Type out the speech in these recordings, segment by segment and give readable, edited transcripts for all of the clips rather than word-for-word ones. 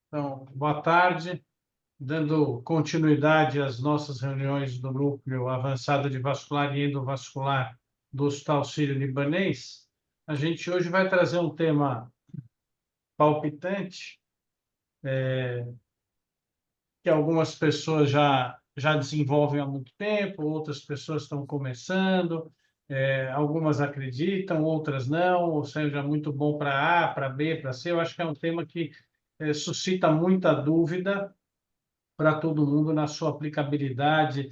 Então, boa tarde. Dando continuidade às nossas reuniões do Núcleo Avançado de Vascular e Endovascular do Hospital Sírio-Libanês, a gente hoje vai trazer um tema palpitante, que algumas pessoas já desenvolvem há muito tempo, outras pessoas estão começando, algumas acreditam, outras não, ou seja, muito bom para A, para B, para C. Eu acho que é um tema que suscita muita dúvida para todo mundo na sua aplicabilidade,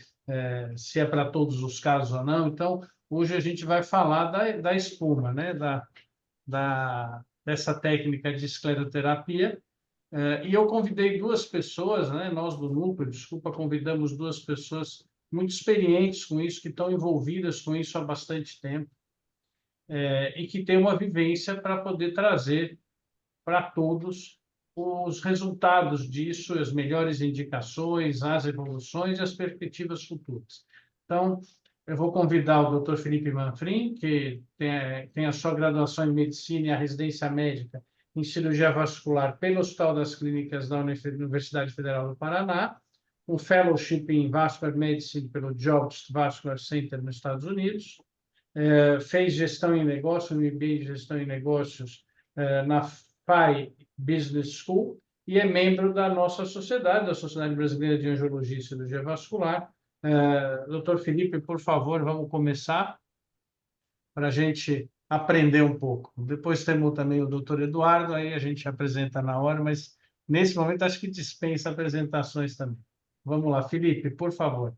se é para todos os casos ou não. Então, hoje a gente vai falar da espuma, né? Dessa técnica de escleroterapia. E eu convidei duas pessoas, né? Nós do Núcleo, desculpa, convidamos duas pessoas muito experientes com isso, que estão envolvidas com isso há bastante tempo, e que têm uma vivência para poder trazer para todos os resultados disso, as melhores indicações, as evoluções e as perspectivas futuras. Então, eu vou convidar o Dr. Felipe Manfrim, que tem a sua graduação em Medicina e a residência médica em Cirurgia Vascular pelo Hospital das Clínicas da Universidade Federal do Paraná, um fellowship em Vascular Medicine pelo Jobs Vascular Center nos Estados Unidos, fez gestão em negócios, um MBA de gestão em negócios na FAI Business School e é membro da nossa sociedade, da Sociedade Brasileira de Angiologia e Cirurgia Vascular. Doutor Felipe, por favor, vamos começar para a gente aprender um pouco. Depois temos também o doutor Eduardo, aí a gente apresenta na hora, mas nesse momento acho que dispensa apresentações também. Vamos lá, Felipe, por favor.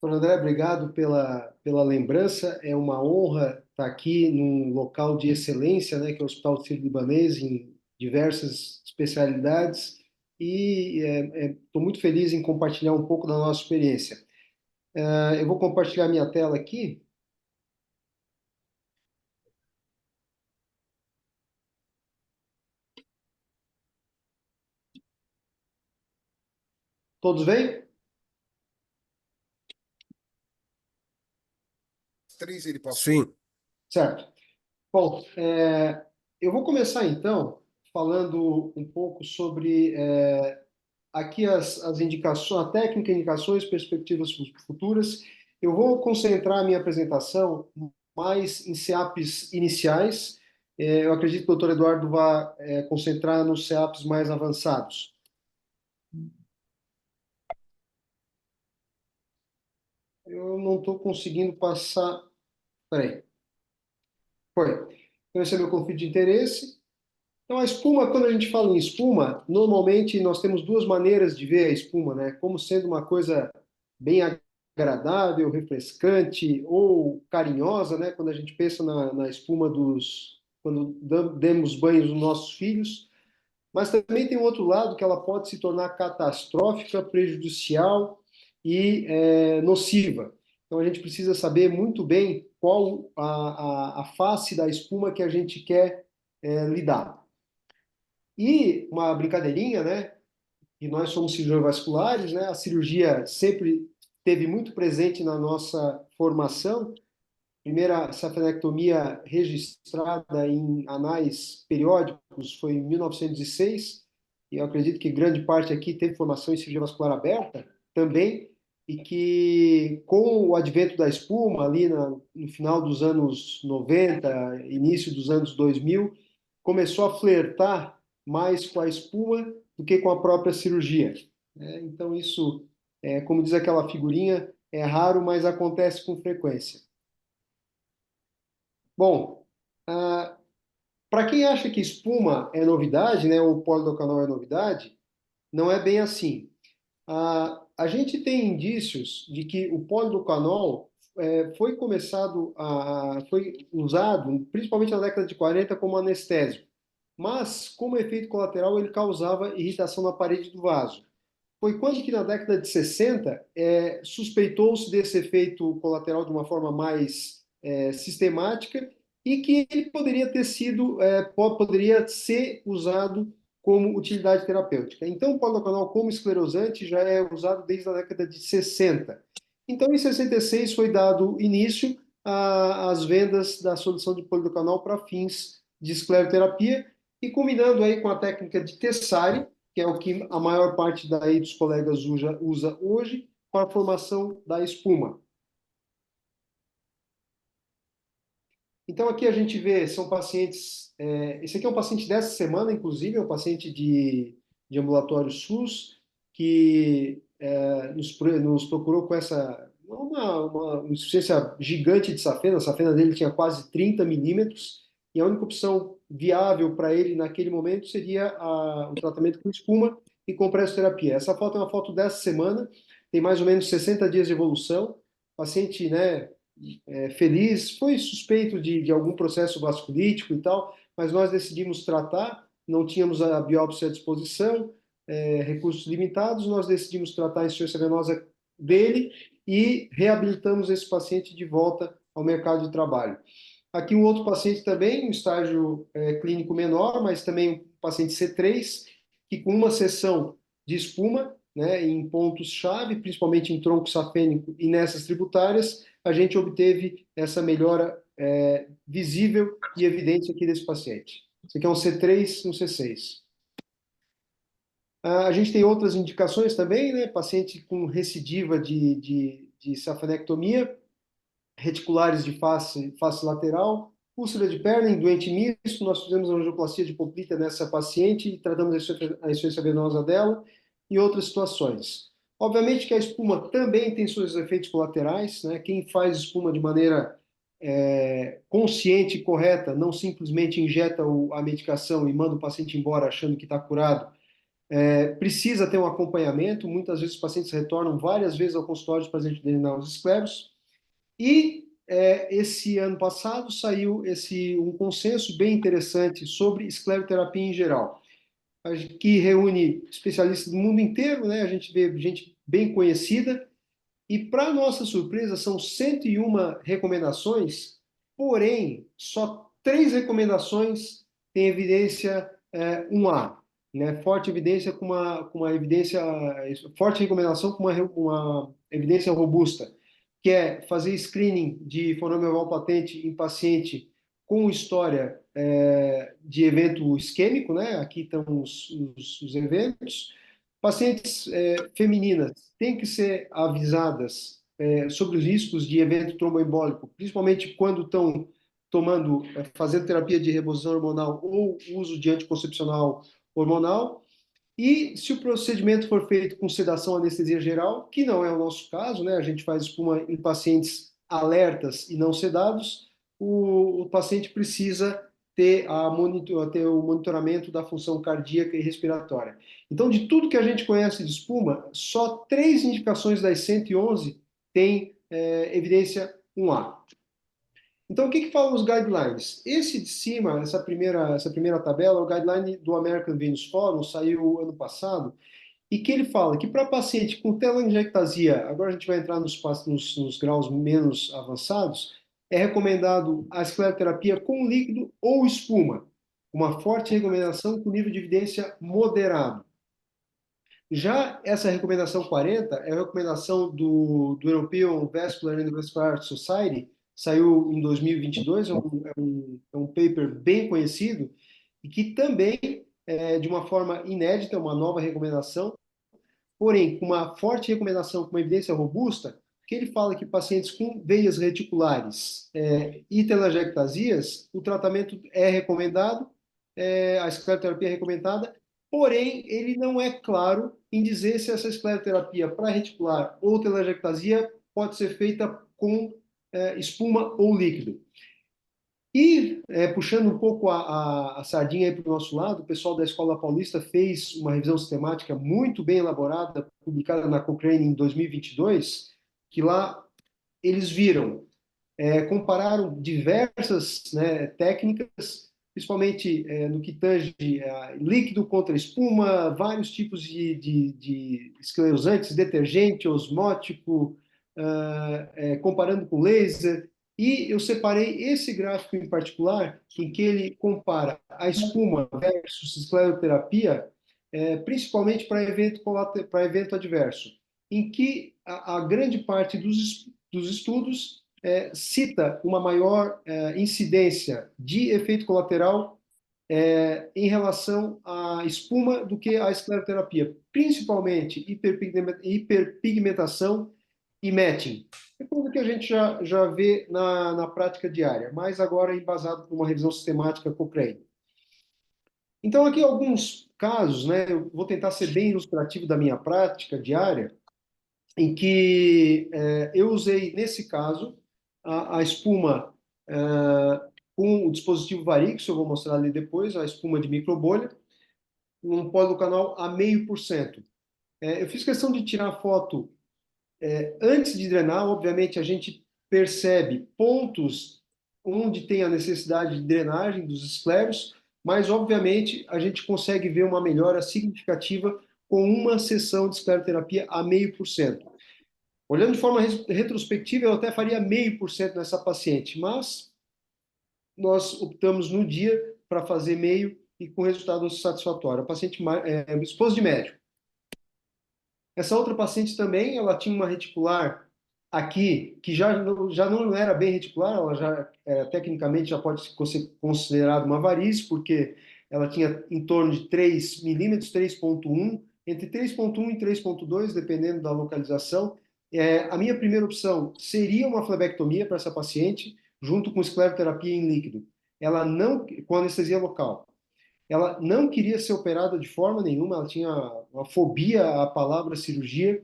Doutor André, obrigado pela lembrança. É uma honra estar aqui num local de excelência, né, que é o Hospital Sírio-Libanês, em diversas especialidades, e estou muito feliz em compartilhar um pouco da nossa experiência. Eu vou compartilhar minha tela aqui. Todos bem? Sim. Certo. Bom, eu vou começar então falando um pouco sobre aqui as indicações, a técnica, indicações, perspectivas futuras. Eu vou concentrar a minha apresentação mais em CEAPs iniciais. Eu acredito que o doutor Eduardo vai concentrar nos CEAPs mais avançados. Eu não estou conseguindo passar. Peraí. Foi. Então, esse é meu conflito de interesse. Então, a espuma, quando a gente fala em espuma, normalmente nós temos duas maneiras de ver a espuma, né? Como sendo uma coisa bem agradável, refrescante ou carinhosa, né? Quando a gente pensa na espuma quando damos banho nos nossos filhos. Mas também tem um outro lado que ela pode se tornar catastrófica, prejudicial e nociva. Então a gente precisa saber muito bem qual a face da espuma que a gente quer lidar. E uma brincadeirinha, né? E nós somos cirurgiões vasculares, né? A cirurgia sempre esteve muito presente na nossa formação. Primeira safenectomia registrada em anais periódicos foi em 1906, e eu acredito que grande parte aqui teve formação em cirurgia vascular aberta também, e que com o advento da espuma, ali no final dos anos 90, início dos anos 2000, começou a flertar mais com a espuma do que com a própria cirurgia. Então isso, como diz aquela figurinha, é raro, mas acontece com frequência. Bom, para quem acha que espuma é novidade, né, ou polidocanol é novidade, não é bem assim. A gente tem indícios de que o polidocanol foi usado, principalmente na década de 40, como anestésico, mas como efeito colateral ele causava irritação na parede do vaso. Foi quando que na década de 60 suspeitou-se desse efeito colateral de uma forma mais sistemática e que ele poderia ser usado como utilidade terapêutica. Então, o polidocanol como esclerosante já é usado desde a década de 60. Então, em 66 foi dado início às vendas da solução de polidocanol para fins de escleroterapia, e combinando aí com a técnica de Tessari, que é o que a maior parte daí dos colegas usa hoje, para a formação da espuma. Então, aqui a gente vê, são pacientes. Esse aqui é um paciente dessa semana, inclusive, é um paciente de ambulatório SUS, que nos procurou com uma insuficiência gigante de safena. A safena dele tinha quase 30 milímetros, e a única opção viável para ele naquele momento seria o tratamento com espuma e com pressoterapia. Essa foto é uma foto dessa semana, tem mais ou menos 60 dias de evolução. O paciente, né, feliz, foi suspeito de algum processo vasculítico e tal, mas nós decidimos tratar, não tínhamos a biópsia à disposição, recursos limitados, nós decidimos tratar a insuficiência venosa dele e reabilitamos esse paciente de volta ao mercado de trabalho. Aqui um outro paciente também, um estágio clínico menor, mas também um paciente C3, que com uma sessão de espuma, né, em pontos-chave, principalmente em tronco safênico e nessas tributárias, a gente obteve essa melhora visível e evidente aqui desse paciente. Esse aqui é um C3, um C6. A gente tem outras indicações também, né? Paciente com recidiva de safanectomia, reticulares de face lateral, úlcera de perna em doente misto, nós fizemos a angioplastia de poplita nessa paciente e tratamos a insuficiência venosa dela e outras situações. Obviamente que a espuma também tem seus efeitos colaterais, né? Quem faz espuma de maneira consciente e correta, não simplesmente injeta a medicação e manda o paciente embora achando que está curado, precisa ter um acompanhamento. Muitas vezes os pacientes retornam várias vezes ao consultório para a gente drenar os escleros. E esse ano passado saiu um consenso bem interessante sobre escleroterapia em geral, que reúne especialistas do mundo inteiro, né? A gente vê gente bem conhecida, e para nossa surpresa são 101 recomendações, porém só 3 recomendações têm evidência 1A, né? Forte evidência com uma evidência, forte recomendação com uma evidência robusta, que é fazer screening de fonema oval patente em paciente com história de evento isquêmico, né? Aqui estão os eventos. Pacientes femininas têm que ser avisadas sobre os riscos de evento tromboembólico, principalmente quando estão fazendo terapia de reposição hormonal ou uso de anticoncepcional hormonal. E se o procedimento for feito com sedação anestesia geral, que não é o nosso caso, né? A gente faz espuma em pacientes alertas e não sedados, o paciente precisa ter o monitoramento da função cardíaca e respiratória. Então, de tudo que a gente conhece de espuma, só 3 indicações das 111 têm evidência 1A. Então, o que falam os guidelines? Esse de cima, essa primeira tabela, é o guideline do American Venous Forum, saiu ano passado, e que ele fala que para paciente com telangiectasia, agora a gente vai entrar nos graus menos avançados, é recomendado a escleroterapia com líquido ou espuma, uma forte recomendação com nível de evidência moderado. Já essa recomendação 40 é a recomendação do European Vascular and Vascular Society, saiu em 2022, é um paper bem conhecido, e que também, de uma forma inédita, é uma nova recomendação, porém, com uma forte recomendação, com uma evidência robusta, que ele fala que pacientes com veias reticulares e telangiectasias, o tratamento é recomendado, a escleroterapia é recomendada, porém, ele não é claro em dizer se essa escleroterapia para reticular ou telangiectasia pode ser feita com espuma ou líquido. E, puxando um pouco a sardinha para o nosso lado, o pessoal da Escola Paulista fez uma revisão sistemática muito bem elaborada, publicada na Cochrane em 2022, que lá eles viram, compararam diversas, né, técnicas, principalmente no que tange líquido contra espuma, vários tipos de esclerosantes, detergente, osmótico, comparando com laser. E eu separei esse gráfico em particular, em que ele compara a espuma versus escleroterapia, principalmente para evento adverso, em que a grande parte dos estudos cita uma maior incidência de efeito colateral em relação à espuma do que à escleroterapia, principalmente hiperpigmentação e matching. É coisa que a gente já vê na prática diária, mas agora embasado por uma revisão sistemática Cochrane. Então, aqui alguns casos, né? Eu vou tentar ser bem ilustrativo da minha prática diária, em que eu usei, nesse caso, a espuma com o dispositivo Varix, eu vou mostrar ali depois, a espuma de microbolha, um policanal a 0,5%. Eu fiz questão de tirar foto antes de drenar, obviamente a gente percebe pontos onde tem a necessidade de drenagem dos escleros, mas obviamente a gente consegue ver uma melhora significativa com uma sessão de escleroterapia a 0,5%. Olhando de forma retrospectiva, eu até faria 0,5% nessa paciente, mas nós optamos no dia para fazer meio e com resultado satisfatório. A paciente esposa de médico. Essa outra paciente também, ela tinha uma reticular aqui, que já não era bem reticular, ela já tecnicamente já pode ser considerada uma varize, porque ela tinha em torno de 3 milímetros, 3,1, entre 3,1 e 3,2, dependendo da localização. A minha primeira opção seria uma flebectomia para essa paciente, junto com escleroterapia em líquido. Ela não, com anestesia local. Ela não queria ser operada de forma nenhuma, ela tinha uma fobia à palavra cirurgia.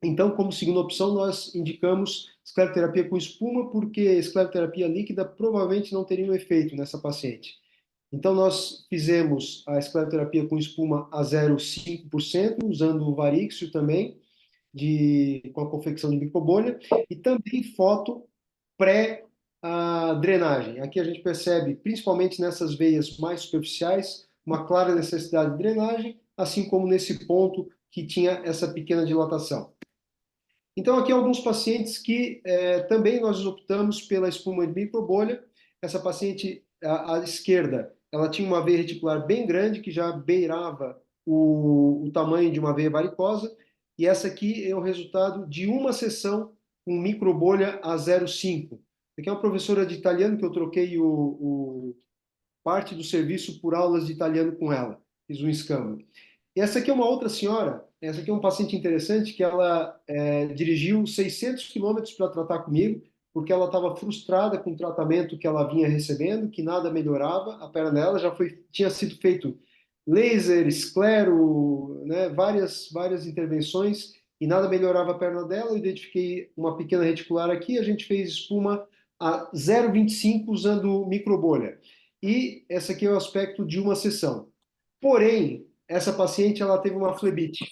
Então, como segunda opção, nós indicamos escleroterapia com espuma, porque escleroterapia líquida provavelmente não teria um efeito nessa paciente. Então, nós fizemos a escleroterapia com espuma a 0,5%, usando o Varixio também, com a confecção de microbolha, e também foto pré-drenagem. Aqui a gente percebe, principalmente nessas veias mais superficiais, uma clara necessidade de drenagem, assim como nesse ponto que tinha essa pequena dilatação. Então, aqui alguns pacientes que também nós optamos pela espuma de microbolha. Essa paciente, à esquerda, ela tinha uma veia reticular bem grande, que já beirava o tamanho de uma veia varicosa, e essa aqui é o resultado de uma sessão com microbolha a 0,5. Aqui é uma professora de italiano que eu troquei parte do serviço por aulas de italiano com ela. Fiz um escambo. E essa aqui é uma outra senhora, essa aqui é um paciente interessante, que ela dirigiu 600 quilômetros para tratar comigo, porque ela estava frustrada com o tratamento que ela vinha recebendo, que nada melhorava, a perna dela tinha sido feito laser, esclero, né, várias intervenções, e nada melhorava a perna dela. Eu identifiquei uma pequena reticular aqui, a gente fez espuma a 0,25 usando microbolha. E esse aqui é o aspecto de uma sessão. Porém, essa paciente ela teve uma flebite.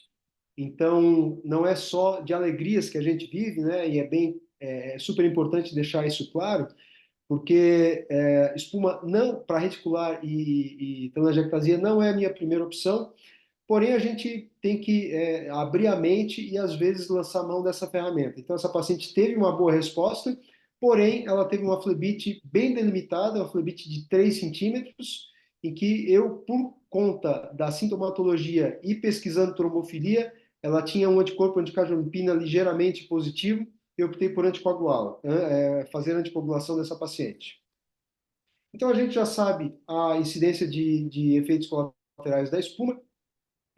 Então, não é só de alegrias que a gente vive, né? E é super importante deixar isso claro, porque espuma não para reticular e telangiectasia não é a minha primeira opção. Porém, a gente tem que abrir a mente e, às vezes, lançar mão dessa ferramenta. Então, essa paciente teve uma boa resposta, porém, ela teve uma flebite bem delimitada, uma flebite de 3 centímetros, em que eu, por conta da sintomatologia e pesquisando trombofilia, ela tinha um anticorpo anticardiomiopina ligeiramente positivo, e eu optei por fazer anticoagulação dessa paciente. Então, a gente já sabe a incidência de efeitos colaterais da espuma.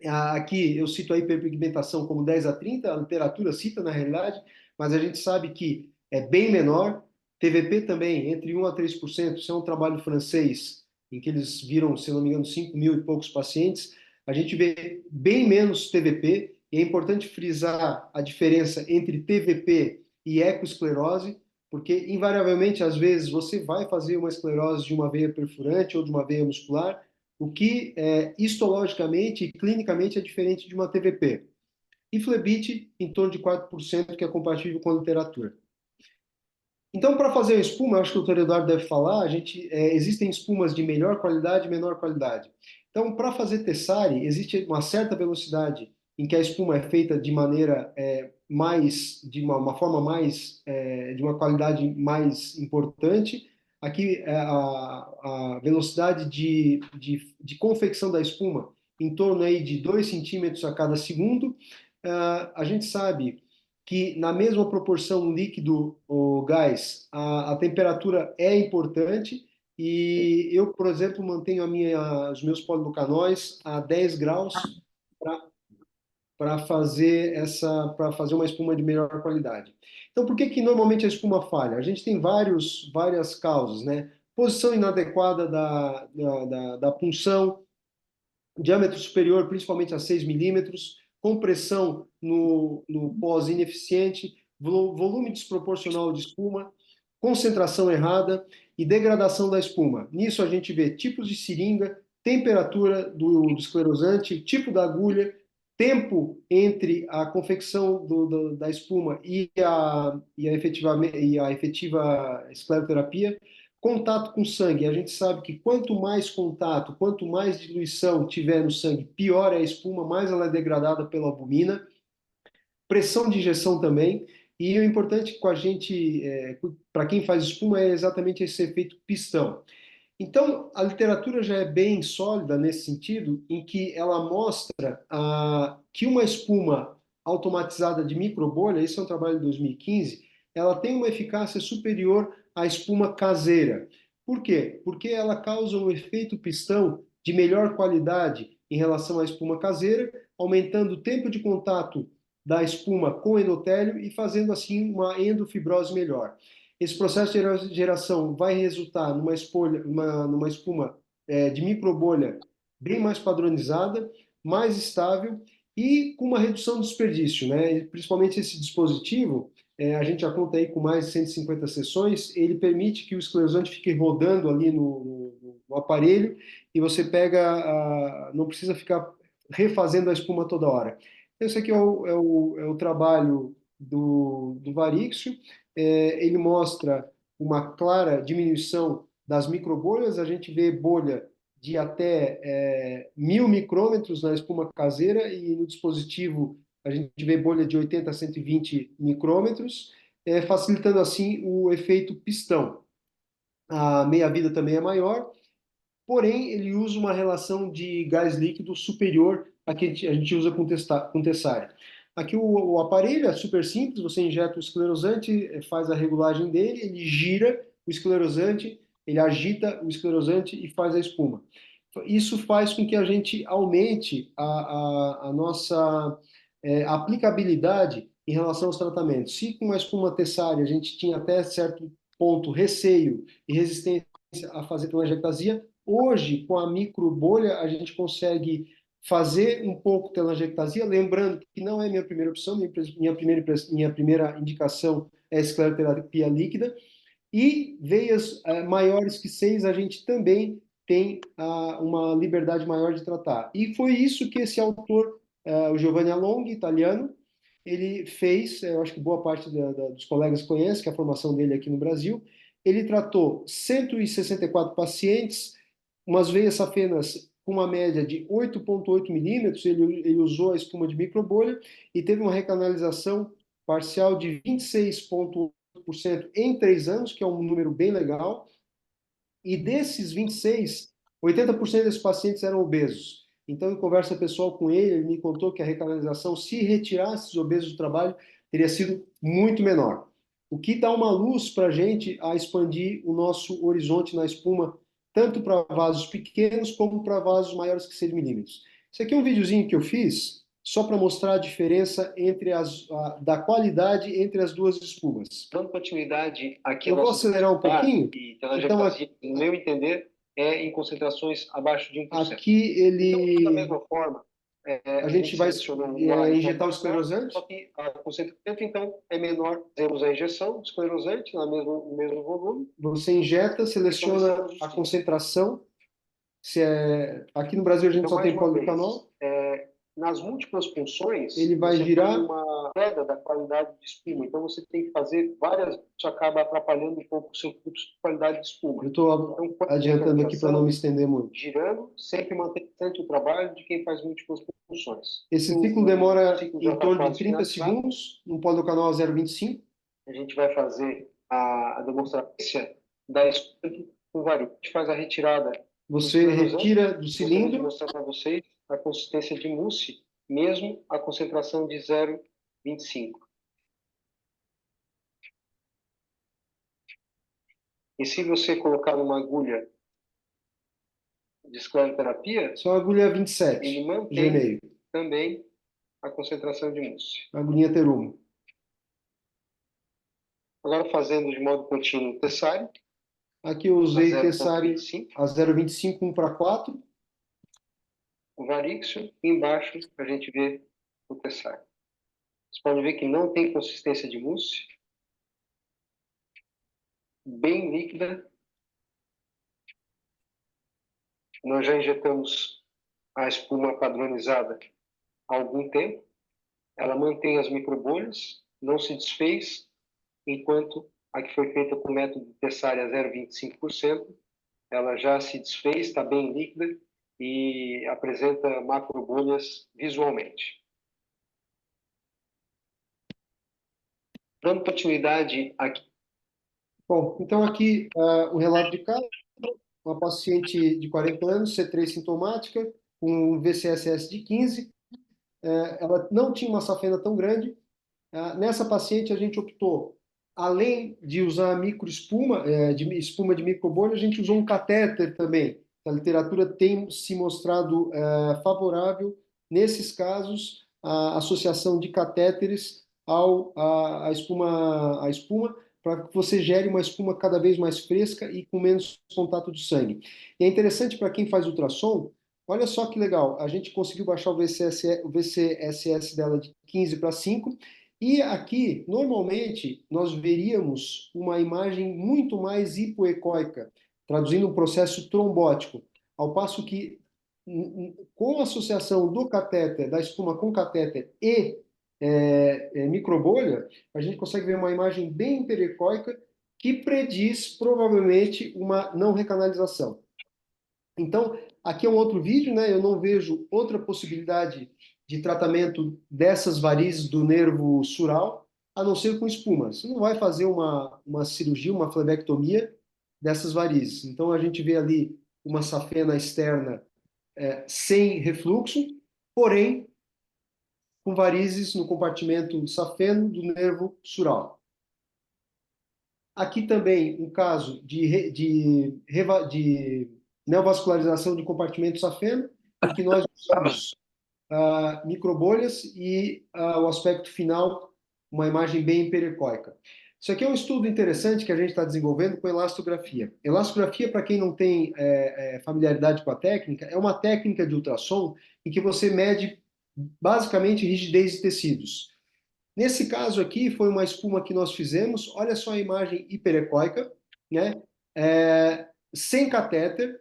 Aqui eu cito a hiperpigmentação como 10 a 30, a literatura cita na realidade, mas a gente sabe que é bem menor. TVP também, entre 1 a 3%, isso é um trabalho francês, em que eles viram, se não me engano, 5 mil e poucos pacientes. A gente vê bem menos TVP, e é importante frisar a diferença entre TVP e ecoesclerose, porque invariavelmente, às vezes, você vai fazer uma esclerose de uma veia perfurante ou de uma veia muscular, o que histologicamente e clinicamente é diferente de uma TVP. E flebite em torno de 4%, que é compatível com a literatura. Então, para fazer a espuma, acho que o Dr. Eduardo deve falar, existem espumas de melhor qualidade e menor qualidade. Então, para fazer Tessari, existe uma certa velocidade em que a espuma é feita de maneira de uma forma mais, de uma qualidade mais importante. Aqui, a velocidade de confecção da espuma em torno aí de 2 centímetros a cada segundo. A gente sabe que na mesma proporção líquido ou gás, a temperatura é importante, E eu, por exemplo, mantenho os meus polilucanóis a 10 graus para para fazer uma espuma de melhor qualidade. Então, por que que normalmente a espuma falha? A gente tem várias causas, né? Posição inadequada da punção, diâmetro superior, principalmente a 6 milímetros, compressão no pós ineficiente, volume desproporcional de espuma, concentração errada e degradação da espuma. Nisso a gente vê tipos de seringa, temperatura do esclerosante, tipo da agulha, tempo entre a confecção da espuma e a efetiva escleroterapia, contato com sangue. A gente sabe que quanto mais contato, quanto mais diluição tiver no sangue, pior é a espuma, mais ela é degradada pela albumina. Pressão de injeção também. E o importante com a gente, para quem faz espuma, é exatamente esse efeito pistão. Então, a literatura já é bem sólida nesse sentido, em que ela mostra que uma espuma automatizada de microbolha, esse é um trabalho de 2015, ela tem uma eficácia superior à espuma caseira. Por quê? Porque ela causa um efeito pistão de melhor qualidade em relação à espuma caseira, aumentando o tempo de contato da espuma com o endotélio e fazendo assim uma endofibrose melhor. Esse processo de geração vai resultar numa espuma de microbolha bem mais padronizada, mais estável e com uma redução do desperdício, né? Principalmente esse dispositivo, a gente já conta aí com mais de 150 sessões, ele permite que o esclerosante fique rodando ali no aparelho e você não precisa ficar refazendo a espuma toda hora. Esse aqui é o trabalho do Varixio. Ele mostra uma clara diminuição das microbolhas, a gente vê bolha de até 1000 micrômetros na espuma caseira e no dispositivo a gente vê bolha de 80 a 120 micrômetros, facilitando assim o efeito pistão. A meia-vida também é maior, porém ele usa uma relação de gás líquido superior à que a gente usa com Tessária. Aqui o aparelho é super simples, você injeta o esclerosante, faz a regulagem dele, ele gira o esclerosante, ele agita o esclerosante e faz a espuma. Isso faz com que a gente aumente a nossa aplicabilidade em relação aos tratamentos. Se com a espuma Tessária a gente tinha até certo ponto receio e resistência a fazer telangiectasia, hoje com a microbolha a gente consegue fazer um pouco de telangiectasia, lembrando que não é minha primeira opção, minha primeira indicação é a escleroterapia líquida, e veias maiores que 6 a gente também tem uma liberdade maior de tratar. E foi isso que esse autor, o Giovanni Alonghi, italiano, ele fez, eu acho que boa parte dos colegas conhece, que é a formação dele aqui no Brasil. Ele tratou 164 pacientes, umas veias safenas com uma média de 8,8 milímetros, ele usou a espuma de microbolha e teve uma recanalização parcial de 26,8% em 3 anos, que é um número bem legal. E desses 26, 80% desses pacientes eram obesos. Então, em conversa pessoal com ele, ele me contou que a recanalização, se retirasse os obesos do trabalho, teria sido muito menor. O que dá uma luz para a gente a expandir o nosso horizonte na espuma, tanto para vasos pequenos como para vasos maiores que 6 milímetros. Esse aqui é um videozinho que eu fiz só para mostrar a diferença da qualidade entre as duas espumas. Dando continuidade aqui, eu vou acelerar um pouquinho. Então, no meu entender, é em concentrações abaixo de 1%. Aqui ele... Então, da mesma forma, a gente vai injetar o esclerosante. Só que a concentração, então, é menor. Temos a injeção de esclerosante no mesmo volume. Você injeta, seleciona a concentração. Aqui no Brasil a gente só tem polilucanol. Nas múltiplas funções, ele vai girar uma queda da qualidade de espuma. Então, você tem que fazer várias... Isso acaba atrapalhando um pouco o seu fluxo de qualidade de espuma. Eu estou adiantando aqui para não me estender muito. Girando, sempre mantém o trabalho de quem faz múltiplas funções. Esse ciclo demora em torno de 30 segundos, no polilucanol 0,25. A gente vai fazer a demonstração da espuma com varíola. A gente faz a retirada. Você retira do cilindro. Eu vou mostrar para vocês a consistência de mousse, mesmo a concentração de 0,25. E se você colocar numa agulha de escleroterapia, Só a agulha 27, ele mantém G-meio, também a concentração de músculo. a agulhinha Terumo. Agora fazendo de modo contínuo o tessário, Aqui eu usei a tessário 0,25, a 0,25, 1/4. o varíxio, e embaixo a gente vê o tessário. Você pode ver que não tem consistência de mousse, bem líquida. Nós já injetamos a espuma padronizada há algum tempo. Ela mantém as microbolhas, não se desfez, enquanto a que foi feita com o método de Tessária 0,25%, ela já se desfez, está bem líquida e apresenta macrobolhas visualmente. Dando continuidade aqui. Bom, então aqui o relato de caso, uma paciente de 40 anos, C3 sintomática, com um VCSS de 15, ela não tinha uma safena tão grande. Nessa paciente a gente optou, além de usar microespuma, de espuma de microbolha, a gente usou um catéter também. A literatura tem se mostrado favorável, nesses casos, a associação de catéteres à espuma, para que você gere uma espuma cada vez mais fresca e com menos contato de sangue. E é interessante para quem faz ultrassom, olha só que legal, a gente conseguiu baixar o VCSS dela de 15 para 5, e aqui, normalmente, nós veríamos uma imagem muito mais hipoecóica, traduzindo um processo trombótico, ao passo que, com a associação do catéter, da espuma com catéter e microbolha, a gente consegue ver uma imagem bem hiperecóica que prediz, provavelmente, uma não recanalização. Então, aqui é um outro vídeo, né? Eu não vejo outra possibilidade de tratamento dessas varizes do nervo sural, a não ser com espuma. Você não vai fazer uma cirurgia, uma flebectomia dessas varizes. Então, a gente vê ali uma safena externa sem refluxo, porém, com varizes no compartimento safeno do nervo sural. Aqui também um caso de neovascularização de compartimento safeno, em que nós usamos microbolhas e o aspecto final, uma imagem bem hiperecóica. Isso aqui é um estudo interessante que a gente está desenvolvendo com elastografia. Elastografia, para quem não tem familiaridade com a técnica, é uma técnica de ultrassom em que você mede basicamente rigidez de tecidos. Nesse caso aqui, foi uma espuma que nós fizemos, olha só a imagem hiperecóica, né? Sem catéter,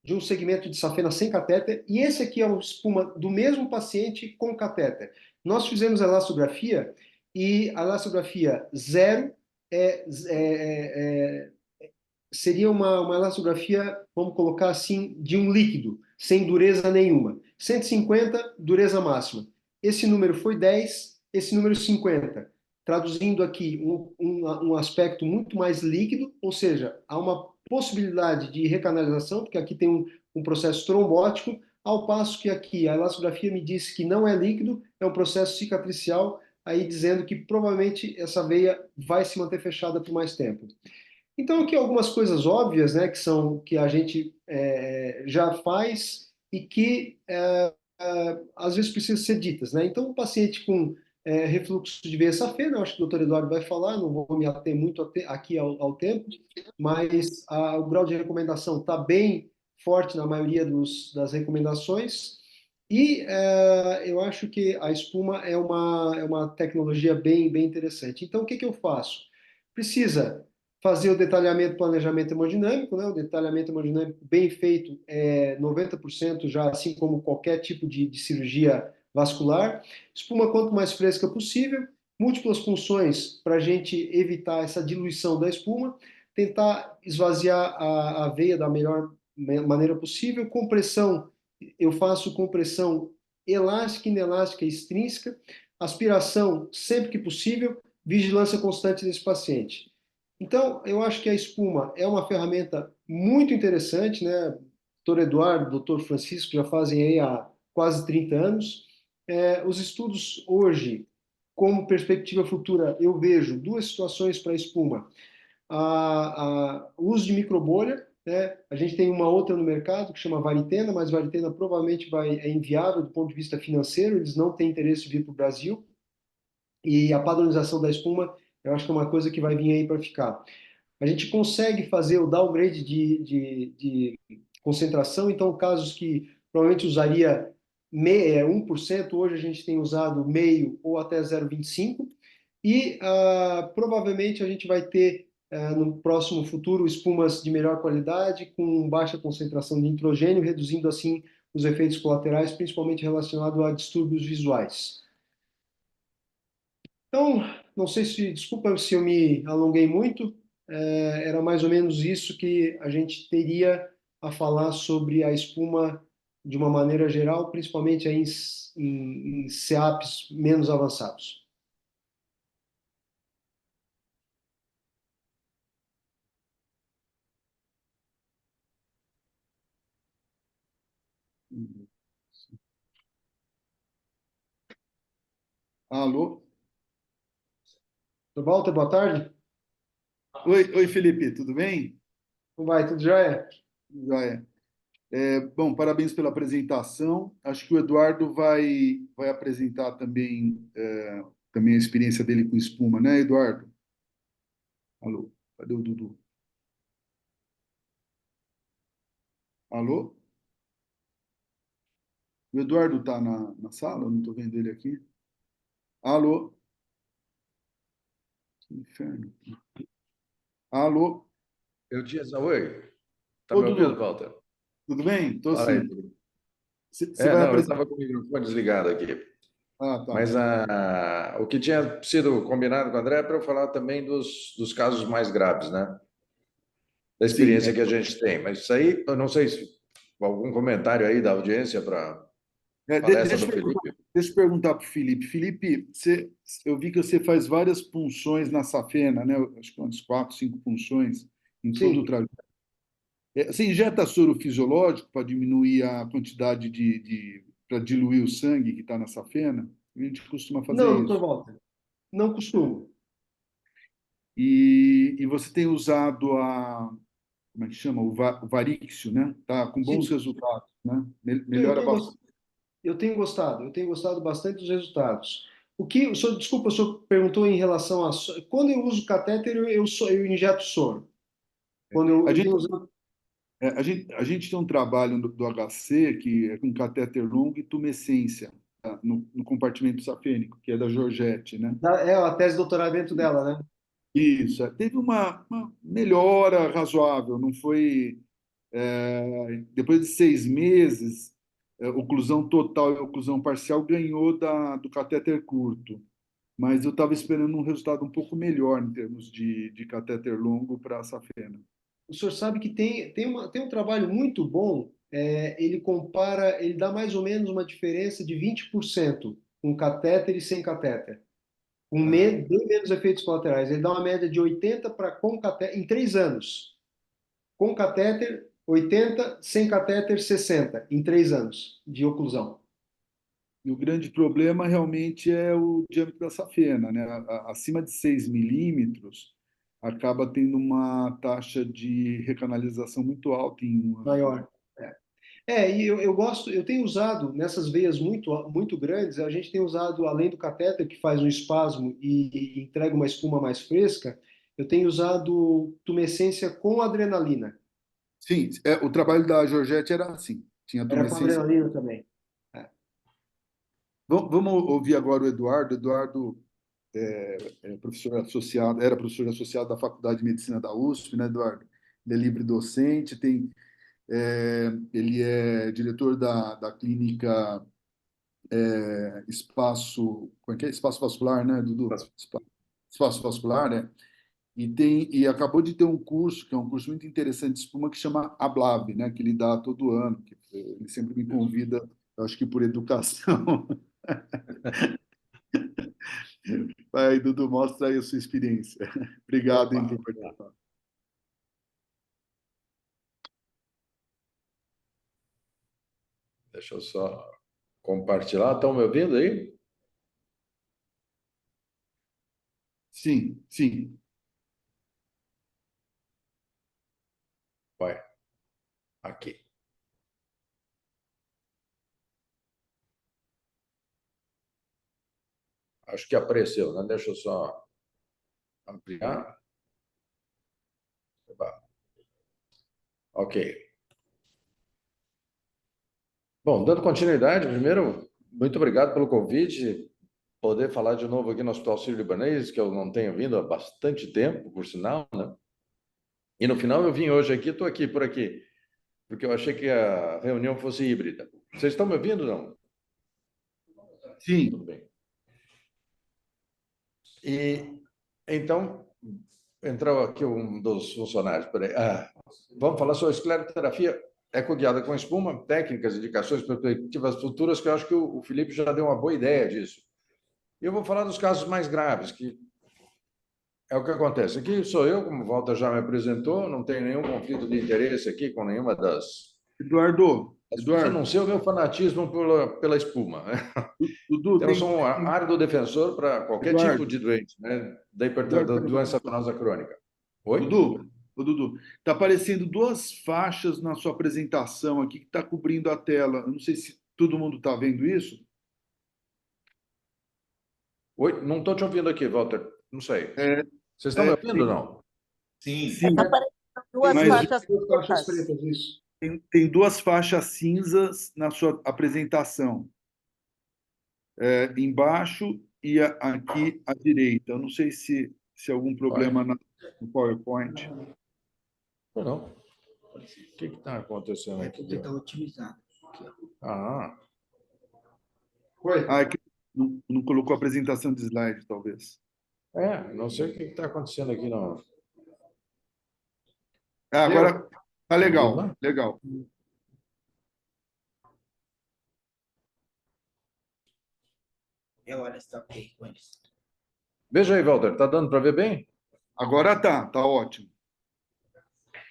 de um segmento de safena sem catéter, e esse aqui é uma espuma do mesmo paciente com catéter. Nós fizemos a elastografia, e a elastografia 0 seria uma elastografia, vamos colocar assim, de um líquido, sem dureza nenhuma. 150, dureza máxima. Esse número foi 10, esse número 50. Traduzindo aqui um aspecto muito mais líquido, ou seja, há uma possibilidade de recanalização, porque aqui tem um processo trombótico, ao passo que aqui a elastografia me disse que não é líquido, é um processo cicatricial, aí dizendo que provavelmente essa veia vai se manter fechada por mais tempo. Então, aqui algumas coisas óbvias, né, que a gente já faz e que às vezes precisam ser ditas, né? Então, um paciente com refluxo de veia safena, acho que o doutor Eduardo vai falar, não vou me ater muito aqui ao tempo, mas o grau de recomendação está bem forte na maioria das recomendações, e eu acho que a espuma é uma tecnologia bem, bem interessante. Então, o que eu faço? Precisa fazer o detalhamento, planejamento hemodinâmico, né? O detalhamento hemodinâmico bem feito é 90% já, assim como qualquer tipo de cirurgia vascular. Espuma quanto mais fresca possível, múltiplas funções para a gente evitar essa diluição da espuma, tentar esvaziar a veia da melhor maneira possível, compressão, eu faço compressão elástica, inelástica e extrínseca, aspiração sempre que possível, vigilância constante desse paciente. Então, eu acho que a espuma é uma ferramenta muito interessante, né? Doutor Eduardo, doutor Francisco já fazem aí há quase 30 anos. Os estudos hoje, como perspectiva futura, eu vejo duas situações para a espuma. o uso de microbolha, né? A gente tem uma outra no mercado que chama Varitena, mas Varitena provavelmente é inviável do ponto de vista financeiro, eles não têm interesse de vir para o Brasil. E a padronização da espuma, eu acho que é uma coisa que vai vir aí para ficar. A gente consegue fazer o downgrade de concentração, então casos que provavelmente usaria 1%, hoje a gente tem usado meio ou até 0,25%, e provavelmente a gente vai ter no próximo futuro espumas de melhor qualidade, com baixa concentração de nitrogênio, reduzindo assim os efeitos colaterais, principalmente relacionados a distúrbios visuais. Então, não sei se, desculpa se eu me alonguei muito, era mais ou menos isso que a gente teria a falar sobre a espuma de uma maneira geral, principalmente aí em CEAPs menos avançados. Alô? Walter, boa tarde. Oi, Felipe, tudo bem? Como vai? Tudo jóia? Joia. Bom, parabéns pela apresentação. Acho que o Eduardo vai apresentar também a experiência dele com espuma, né, Eduardo? Alô? Cadê o Dudu? Alô? O Eduardo está na sala? Eu não estou vendo ele aqui. Alô? Que inferno. Alô? Eu tinha essa. Oi, tá Ô, me ouvindo, Dudu, Walter? tudo bem? Estou Fala aí. sim. Você vai Não, eu apresentar. estava com o microfone desligado aqui. Ah, tá. Mas o que tinha sido combinado com o André é para eu falar também dos casos mais graves, né? Da Sim, experiência que a gente tem. Mas isso aí, eu não sei se algum comentário aí da audiência para a palestra do Felipe. deixa eu perguntar para o Felipe. Felipe, eu vi que você faz várias punções na safena, né? Acho que umas 4, 5 punções em todo o Sim. trajeto. Você injeta soro fisiológico para diminuir a quantidade para diluir o sangue que está na safena? A gente costuma fazer Não, doutor isso. Walter, não costumo. E você tem usado como é que chama? O Varíxio, né? Tá com bons Sim, resultados, né? eu Melhora tenho, bastante. eu tenho gostado bastante dos resultados. O senhor, desculpa, o senhor perguntou em relação a. Quando eu uso catéter, eu injeto soro. Quando A eu gente tenho usado. a gente tem um trabalho do HC que é com catéter longo e tumescência, tá? No compartimento safênico, que é da Georgette, né? É a tese de doutoramento dela, né? Isso, teve uma melhora razoável, não foi. Depois de 6 meses, oclusão total e oclusão parcial ganhou do catéter curto, mas eu estava esperando um resultado um pouco melhor em termos de catéter longo para a safena. O senhor sabe que tem um trabalho muito bom, ele compara, ele dá mais ou menos uma diferença de 20% com catéter e sem catéter. Bem menos efeitos colaterais. Ele dá uma média de 80 para com catéter em 3 anos. Com catéter, 80, sem catéter, 60, em 3 anos de oclusão. E o grande problema realmente é o diâmetro da safena, né? Acima de 6 milímetros, acaba tendo uma taxa de recanalização muito alta em um ano, né? Maior. E eu gosto, eu tenho usado nessas veias muito grandes, a gente tem usado, além do catéter, que faz um espasmo e entrega uma espuma mais fresca, eu tenho usado tumescência com adrenalina. Sim, o trabalho da Georgette era assim, tinha Era com tumescência. adrenalina também. É. Vamos ouvir agora o Eduardo. Eduardo professor associado, era professor associado da Faculdade de Medicina da USP, né, Eduardo? Ele é livre docente, ele é diretor da clínica Espaço, como é que é? Espaço Vascular, né, Dudu? Espaço Vascular, né? E acabou de ter um curso, que é um curso muito interessante de espuma, que chama Ablab, né, que ele dá todo ano, que ele sempre me convida, eu acho que por educação. Vai, Dudu, mostra aí a sua experiência. Obrigado, Opa, hein, por vamos lá. participar. Deixa eu só compartilhar. Estão me ouvindo aí? Sim, sim. Vai. Aqui. Acho que apareceu, né? Deixa eu só ampliar. Ok. Bom, dando continuidade, primeiro, muito obrigado pelo convite. Poder falar de novo aqui no Hospital Sírio-Libanês, que eu não tenho vindo há bastante tempo, por sinal, né? E no final eu vim hoje aqui, estou aqui, por aqui, porque eu achei que a reunião fosse híbrida. Vocês estão me ouvindo, não? Sim. Tudo bem. E então, entrou aqui um dos funcionários. Peraí. Vamos falar sobre escleroterapia ecoguiada com espuma, técnicas, indicações, perspectivas futuras, que eu acho que o Felipe já deu uma boa ideia disso. E eu vou falar dos casos mais graves, que é o que acontece. Aqui sou eu, como o Walter já me apresentou, não tenho nenhum conflito de interesse aqui com nenhuma das... Eduardo, A não ser o meu fanatismo pela espuma, né? Dudu, Então, eu sou um árduo defensor para qualquer tipo Eduardo, de doente, né? Da Eduardo, doença venosa crônica. Oi? Dudu, está aparecendo duas faixas na sua apresentação aqui que está cobrindo a tela. Eu não sei se todo mundo está vendo isso. Oi? Não estou te ouvindo aqui, Walter. Não sei. Vocês estão me ouvindo ou não? Sim. Sim, Está aparecendo duas mas faixas Duas faixas pretas. pretas, isso. tem duas faixas cinzas na sua apresentação. Embaixo e aqui à direita. Eu não sei se algum problema no PowerPoint. Não. O que está acontecendo aqui? Porque está otimizado. Oi. É que não colocou a apresentação de slide, talvez. Não sei o que está acontecendo aqui, não. Agora tá legal, Vamos lá? legal. Agora está ok com eles. Veja aí, Walter, está dando para ver bem? Agora tá ótimo.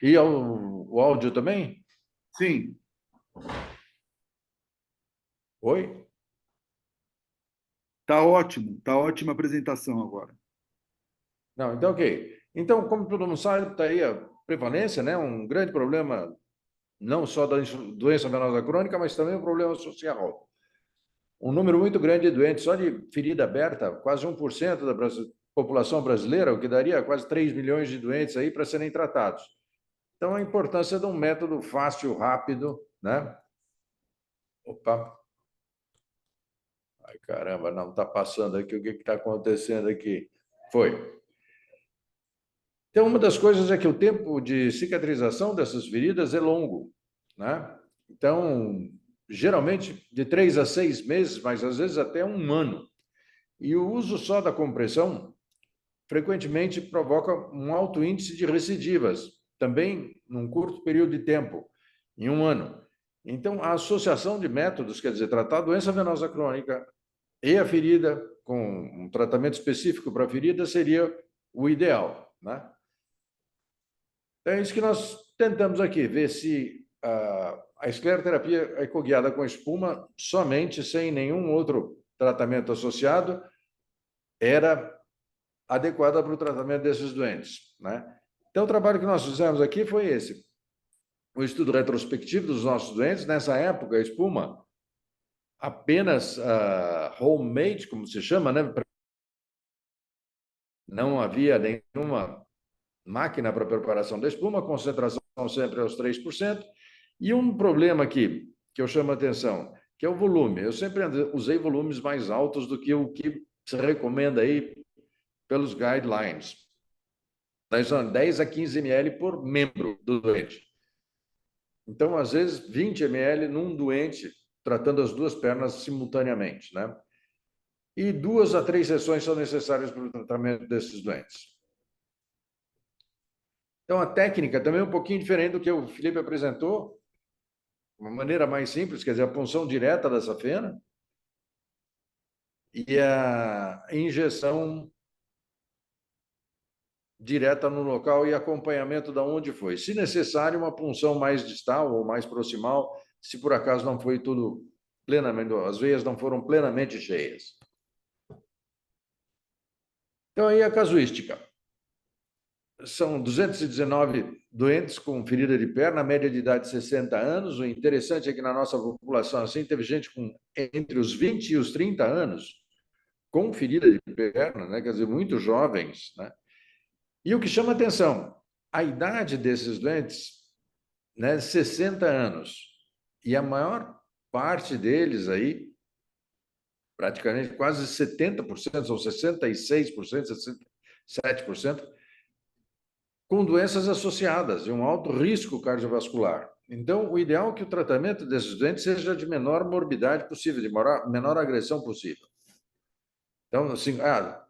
E o áudio também? Sim, Oi? tá ótima a apresentação agora. Não, então, ok. Então, como todo mundo sabe, está aí a prevalência, né? Um grande problema, não só da doença venosa crônica, mas também um problema social. Um número muito grande de doentes, só de ferida aberta, quase 1% da população brasileira, o que daria quase 3 milhões de doentes aí para serem tratados. Então, a importância de um método fácil, rápido, né? Opa! Ai, caramba, não está passando aqui. O que está acontecendo aqui? Foi. Então, uma das coisas é que o tempo de cicatrização dessas feridas é longo, né? Então, geralmente de 3 a 6 meses, mas às vezes até um ano. E o uso só da compressão frequentemente provoca um alto índice de recidivas, também num curto período de tempo, em um ano. Então, a associação de métodos, quer dizer, tratar a doença venosa crônica e a ferida com um tratamento específico para a ferida seria o ideal, né? Então, é isso que nós tentamos aqui, ver se a escleroterapia ecoguiada com espuma, somente, sem nenhum outro tratamento associado, era adequada para o tratamento desses doentes, né? Então, o trabalho que nós fizemos aqui foi esse. O estudo retrospectivo dos nossos doentes. Nessa época, a espuma apenas homemade, como se chama, né? Não havia nenhuma máquina para preparação da espuma, concentração sempre aos 3%. E um problema aqui que eu chamo a atenção, que é o volume. Eu sempre usei volumes mais altos do que o que se recomenda aí pelos guidelines. São 10 a 15 ml por membro do doente. Então, às vezes, 20 ml num doente, tratando as duas pernas simultaneamente, né? E 2 a 3 sessões são necessárias para o tratamento desses doentes. Então, a técnica também é um pouquinho diferente do que o Felipe apresentou, uma maneira mais simples, quer dizer, a punção direta da safena e a injeção direta no local e acompanhamento de onde foi. Se necessário, uma punção mais distal ou mais proximal, se por acaso não foi tudo plenamente, as veias não foram plenamente cheias. Então, aí a casuística. são 219 doentes com ferida de perna, média de idade de 60 anos. O interessante é que na nossa população, assim, teve gente com entre os 20 e os 30 anos com ferida de perna, né? Quer dizer, muito jovens, né? E o que chama atenção, a idade desses doentes, né, 60 anos, e a maior parte deles aí, praticamente quase 70%, ou 66%, 67%, com doenças associadas e um alto risco cardiovascular. Então, o ideal é que o tratamento desses doentes seja de menor morbidade possível, de menor agressão possível. Então, assim,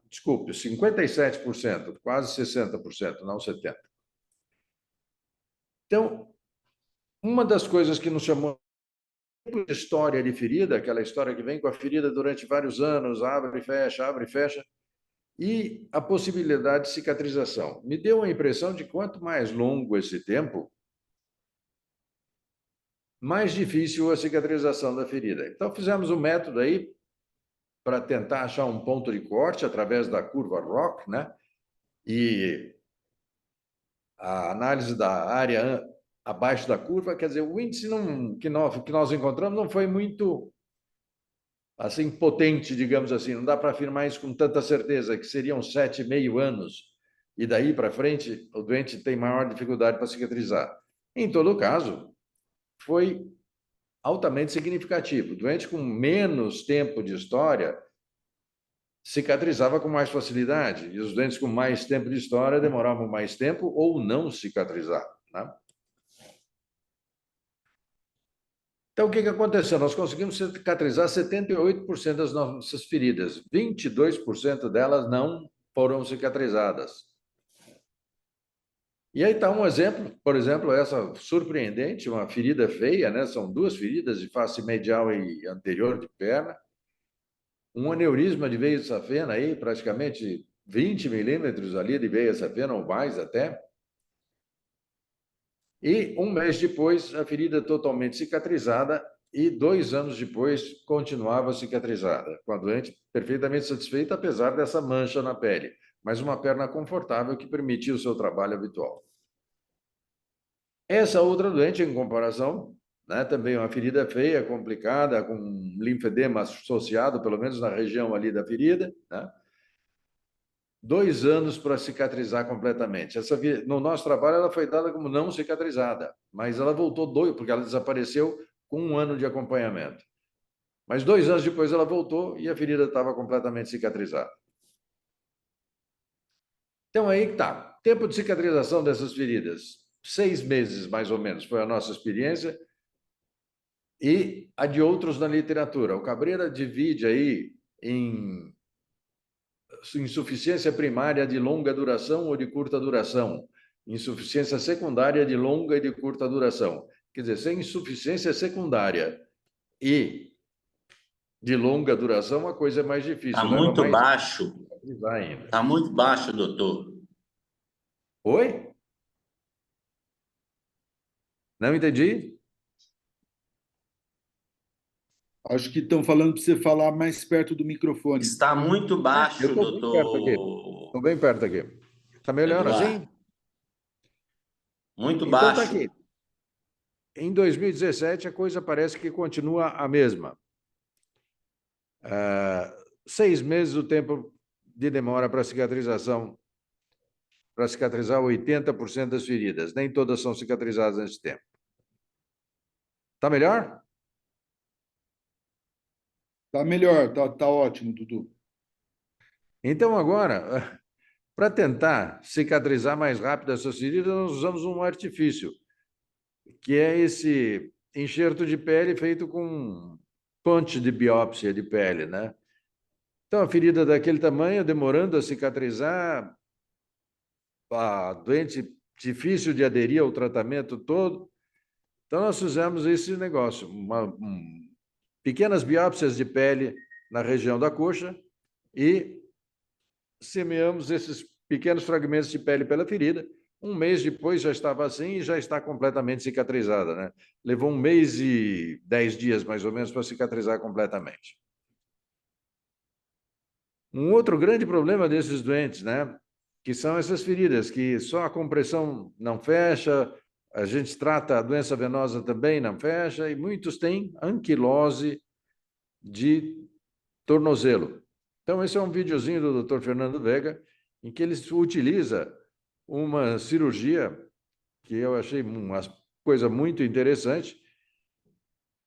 desculpe, 57%, quase 60%, não 70%. Então, uma das coisas que nos chamou de história de ferida, aquela história que vem com a ferida durante vários anos, abre e fecha, e a possibilidade de cicatrização. Me deu a impressão de quanto mais longo esse tempo, mais difícil a cicatrização da ferida. Então, fizemos um método aí para tentar achar um ponto de corte através da curva ROC, né? E a análise da área abaixo da curva, quer dizer, o índice que nós encontramos não foi muito assim potente, digamos assim. Não dá para afirmar isso com tanta certeza, que seriam 7,5 anos, e daí para frente o doente tem maior dificuldade para cicatrizar. Em todo caso, foi altamente significativo. O doente com menos tempo de história cicatrizava com mais facilidade, e os doentes com mais tempo de história demoravam mais tempo ou não cicatrizar, né? Então, o que aconteceu? Nós conseguimos cicatrizar 78% das nossas feridas, 22% delas não foram cicatrizadas. E aí está um exemplo, por exemplo, essa surpreendente, uma ferida feia, né? São duas feridas de face medial e anterior de perna, um aneurisma de veia safena aí, praticamente 20 milímetros ali de veia safena ou mais até. E um mês depois, a ferida totalmente cicatrizada, e 2 anos depois continuava cicatrizada, com a doente perfeitamente satisfeita, apesar dessa mancha na pele, mas uma perna confortável que permitia o seu trabalho habitual. Essa outra doente, em comparação, né, também uma ferida feia, complicada, com linfedema associado, pelo menos na região ali da ferida, né? 2 anos para cicatrizar completamente. No nosso trabalho, ela foi dada como não cicatrizada, mas ela voltou porque ela desapareceu com 1 ano de acompanhamento. Mas 2 anos depois ela voltou e a ferida estava completamente cicatrizada. Então, aí que está. Tempo de cicatrização dessas feridas, 6 meses, mais ou menos, foi a nossa experiência, e a de outros na literatura. O Cabreira divide aí em insuficiência primária de longa duração ou de curta duração, insuficiência secundária de longa e de curta duração. Quer dizer, se a insuficiência secundária e de longa duração, a coisa é mais difícil. Está muito baixo. Ainda. Está muito baixo, doutor. Oi? Não entendi? Acho que estão falando para você falar mais perto do microfone. Está muito baixo, doutor. Estou bem perto aqui. Está melhor assim? Muito então, baixo. Tá aqui. Em 2017, a coisa parece que continua a mesma. 6 meses o tempo de demora para cicatrização, para cicatrizar 80% das feridas. Nem todas são cicatrizadas nesse tempo. Está melhor? Está melhor, tá ótimo, Dudu. Então, agora, para tentar cicatrizar mais rápido essas feridas, nós usamos um artifício, que é esse enxerto de pele feito com ponte de biópsia de pele, né? Então, a ferida daquele tamanho, demorando a cicatrizar, a doente difícil de aderir ao tratamento todo. Então, nós fizemos esse negócio, pequenas biópsias de pele na região da coxa e semeamos esses pequenos fragmentos de pele pela ferida. 1 mês depois já estava assim e já está completamente cicatrizada, né? Levou 1 mês e 10 dias, mais ou menos, para cicatrizar completamente. Um outro grande problema desses doentes, né, que são essas feridas que só a compressão não fecha, a gente trata a doença venosa também, não fecha, e muitos têm anquilose de tornozelo. Então, esse é um videozinho do Dr. Fernando Vega, em que ele utiliza uma cirurgia que eu achei uma coisa muito interessante,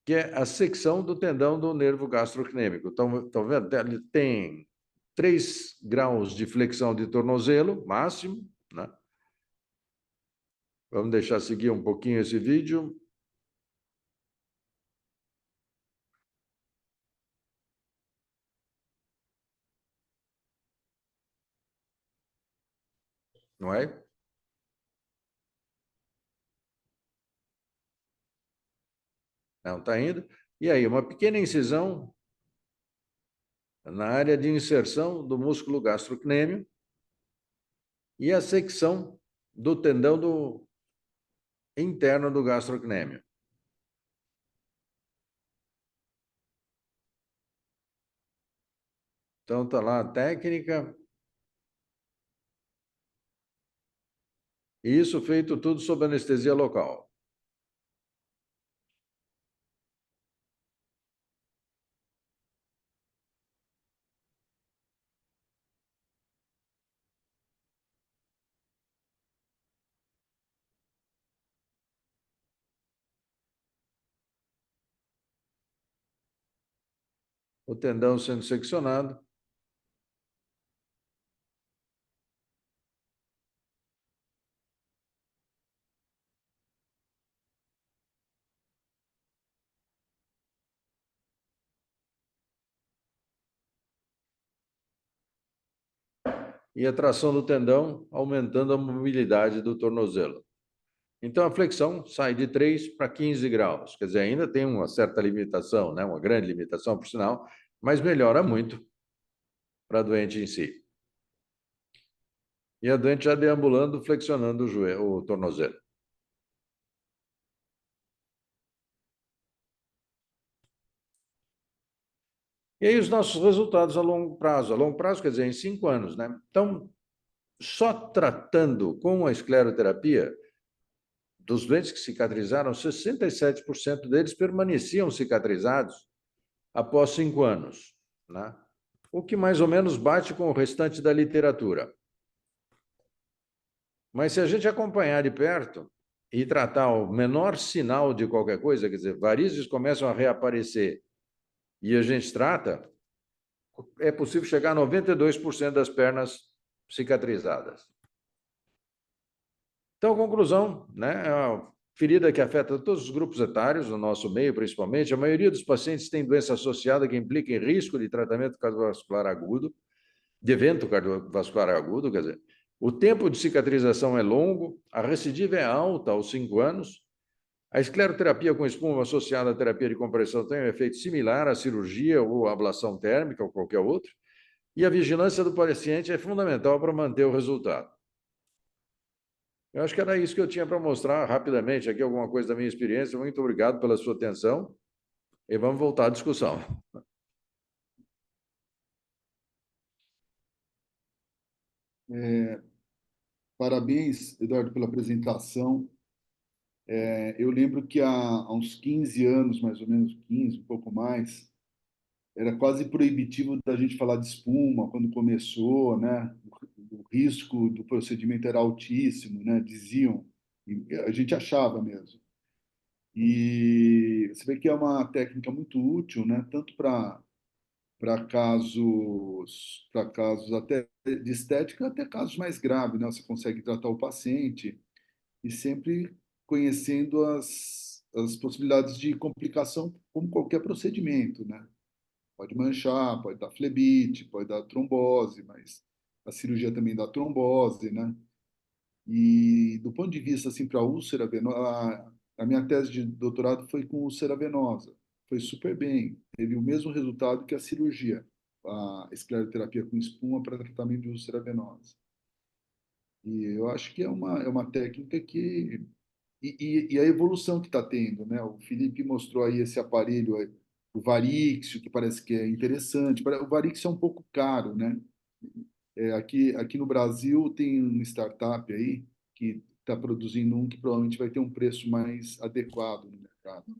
que é a secção do tendão do nervo gastrocnêmico. Então, estão vendo? Ele tem 3 graus de flexão de tornozelo, máximo, né? Vamos deixar seguir um pouquinho esse vídeo. Não é? Não, está indo. E aí, uma pequena incisão na área de inserção do músculo gastrocnêmio e a secção do tendão interno do gastrocnêmio. Então, está lá a técnica. E isso feito tudo sob anestesia local. O tendão sendo seccionado. E a tração do tendão, aumentando a mobilidade do tornozelo. Então, a flexão sai de 3 para 15 graus. Quer dizer, ainda tem uma certa limitação, né? Uma grande limitação, por sinal, mas melhora muito para a doente em si. E a doente já deambulando, flexionando o tornozelo. E aí os nossos resultados a longo prazo. A longo prazo quer dizer em 5 anos, né? Então, só tratando com a escleroterapia, dos doentes que cicatrizaram, 67% deles permaneciam cicatrizados após 5 anos, né? O que mais ou menos bate com o restante da literatura. Mas se a gente acompanhar de perto e tratar o menor sinal de qualquer coisa, quer dizer, varizes começam a reaparecer e a gente trata, é possível chegar a 92% das pernas cicatrizadas. Então, conclusão, né? É uma ferida que afeta todos os grupos etários, no nosso meio principalmente. A maioria dos pacientes tem doença associada que implica em risco de tratamento cardiovascular agudo, de evento cardiovascular agudo, quer dizer, o tempo de cicatrização é longo, a recidiva é alta aos 5 anos, a escleroterapia com espuma associada à terapia de compressão tem um efeito similar à cirurgia ou à ablação térmica ou qualquer outro, e a vigilância do paciente é fundamental para manter o resultado. Eu acho que era isso que eu tinha para mostrar rapidamente aqui, alguma coisa da minha experiência. Muito obrigado pela sua atenção e vamos voltar à discussão. Parabéns, Eduardo, pela apresentação. Eu lembro que há uns 15 anos, mais ou menos 15, um pouco mais, era quase proibitivo da gente falar de espuma quando começou, né? O risco do procedimento era altíssimo, né? Diziam, e a gente achava mesmo. E você vê que é uma técnica muito útil, né? Tanto para casos até de estética, até casos mais graves, né? Você consegue tratar o paciente e sempre conhecendo as possibilidades de complicação, como qualquer procedimento, né? Pode manchar, pode dar flebite, pode dar trombose, mas a cirurgia também dá trombose, né? E do ponto de vista assim para úlcera venosa, a minha tese de doutorado foi com úlcera venosa. Foi super bem, teve o mesmo resultado que a cirurgia, a escleroterapia com espuma para tratamento de úlcera venosa. E eu acho que é uma técnica que e a evolução que está tendo, né? O Felipe mostrou aí esse aparelho, o Varixio, que parece que é interessante. O Varixio é um pouco caro, né? Aqui no Brasil tem uma startup aí que está produzindo um que provavelmente vai ter um preço mais adequado no mercado.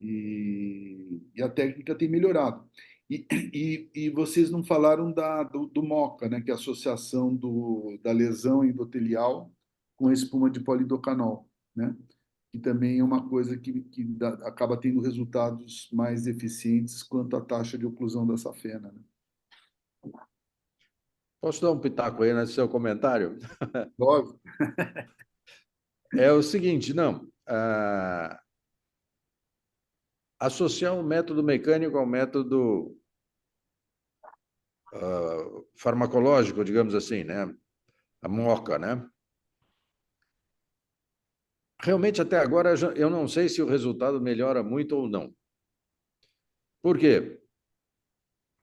E a técnica tem melhorado. E vocês não falaram do MoCA, né, que é a associação da lesão endotelial com a espuma de polidocanol, né, que também é uma coisa que acaba tendo resultados mais eficientes quanto à taxa de oclusão da safena, né? Posso dar um pitaco aí nesse seu comentário? Lógico. É o seguinte, não. Associar o método mecânico ao método farmacológico, digamos assim, né? A MoCA, né? Realmente, até agora, eu não sei se o resultado melhora muito ou não. Por quê?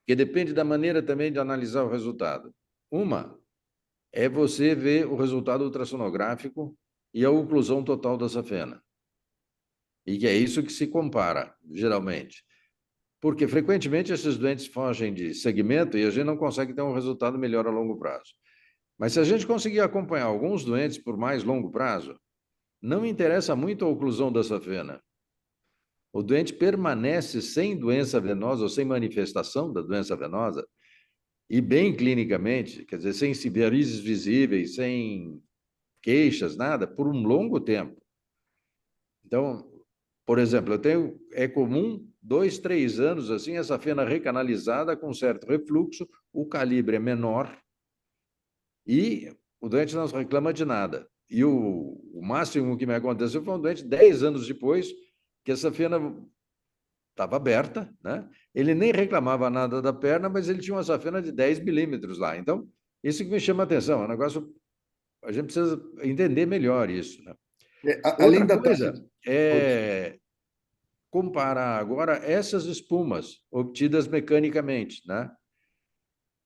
Porque depende da maneira também de analisar o resultado. Uma é você ver o resultado ultrassonográfico e a oclusão total da safena. E que é isso que se compara, geralmente. Porque, frequentemente, esses doentes fogem de segmento e a gente não consegue ter um resultado melhor a longo prazo. Mas se a gente conseguir acompanhar alguns doentes por mais longo prazo, não interessa muito a oclusão da safena. O doente permanece sem doença venosa ou sem manifestação da doença venosa e bem clinicamente, quer dizer, sem cicatrices visíveis, sem queixas, nada, por um longo tempo. Então, por exemplo, é comum 2, 3 anos assim, essa safena recanalizada com certo refluxo, o calibre é menor e o doente não reclama de nada. E o máximo que me aconteceu foi um doente 10 anos depois que essa safena estava aberta, né? Ele nem reclamava nada da perna, mas ele tinha uma safena de 10 milímetros lá. Então, isso que me chama a atenção, é um negócio, a gente precisa entender melhor isso, né? Além Outra da taxa coisa é comparar agora essas espumas obtidas mecanicamente, né?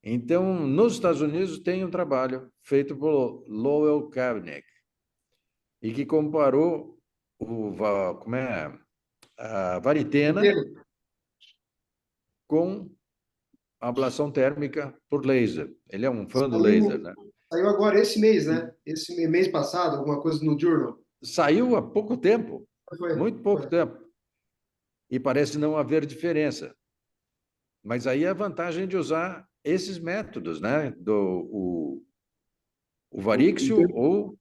Então, nos Estados Unidos tem um trabalho feito por Lowell Kavnick e que comparou a varitena com a ablação térmica por laser. Ele é um fã do laser, né? Saiu agora esse mês, né? Esse mês passado, alguma coisa no Journal. Saiu há pouco tempo, muito pouco Foi. tempo. E parece não haver diferença. Mas aí é a vantagem de usar esses métodos, né? O Varíxio ou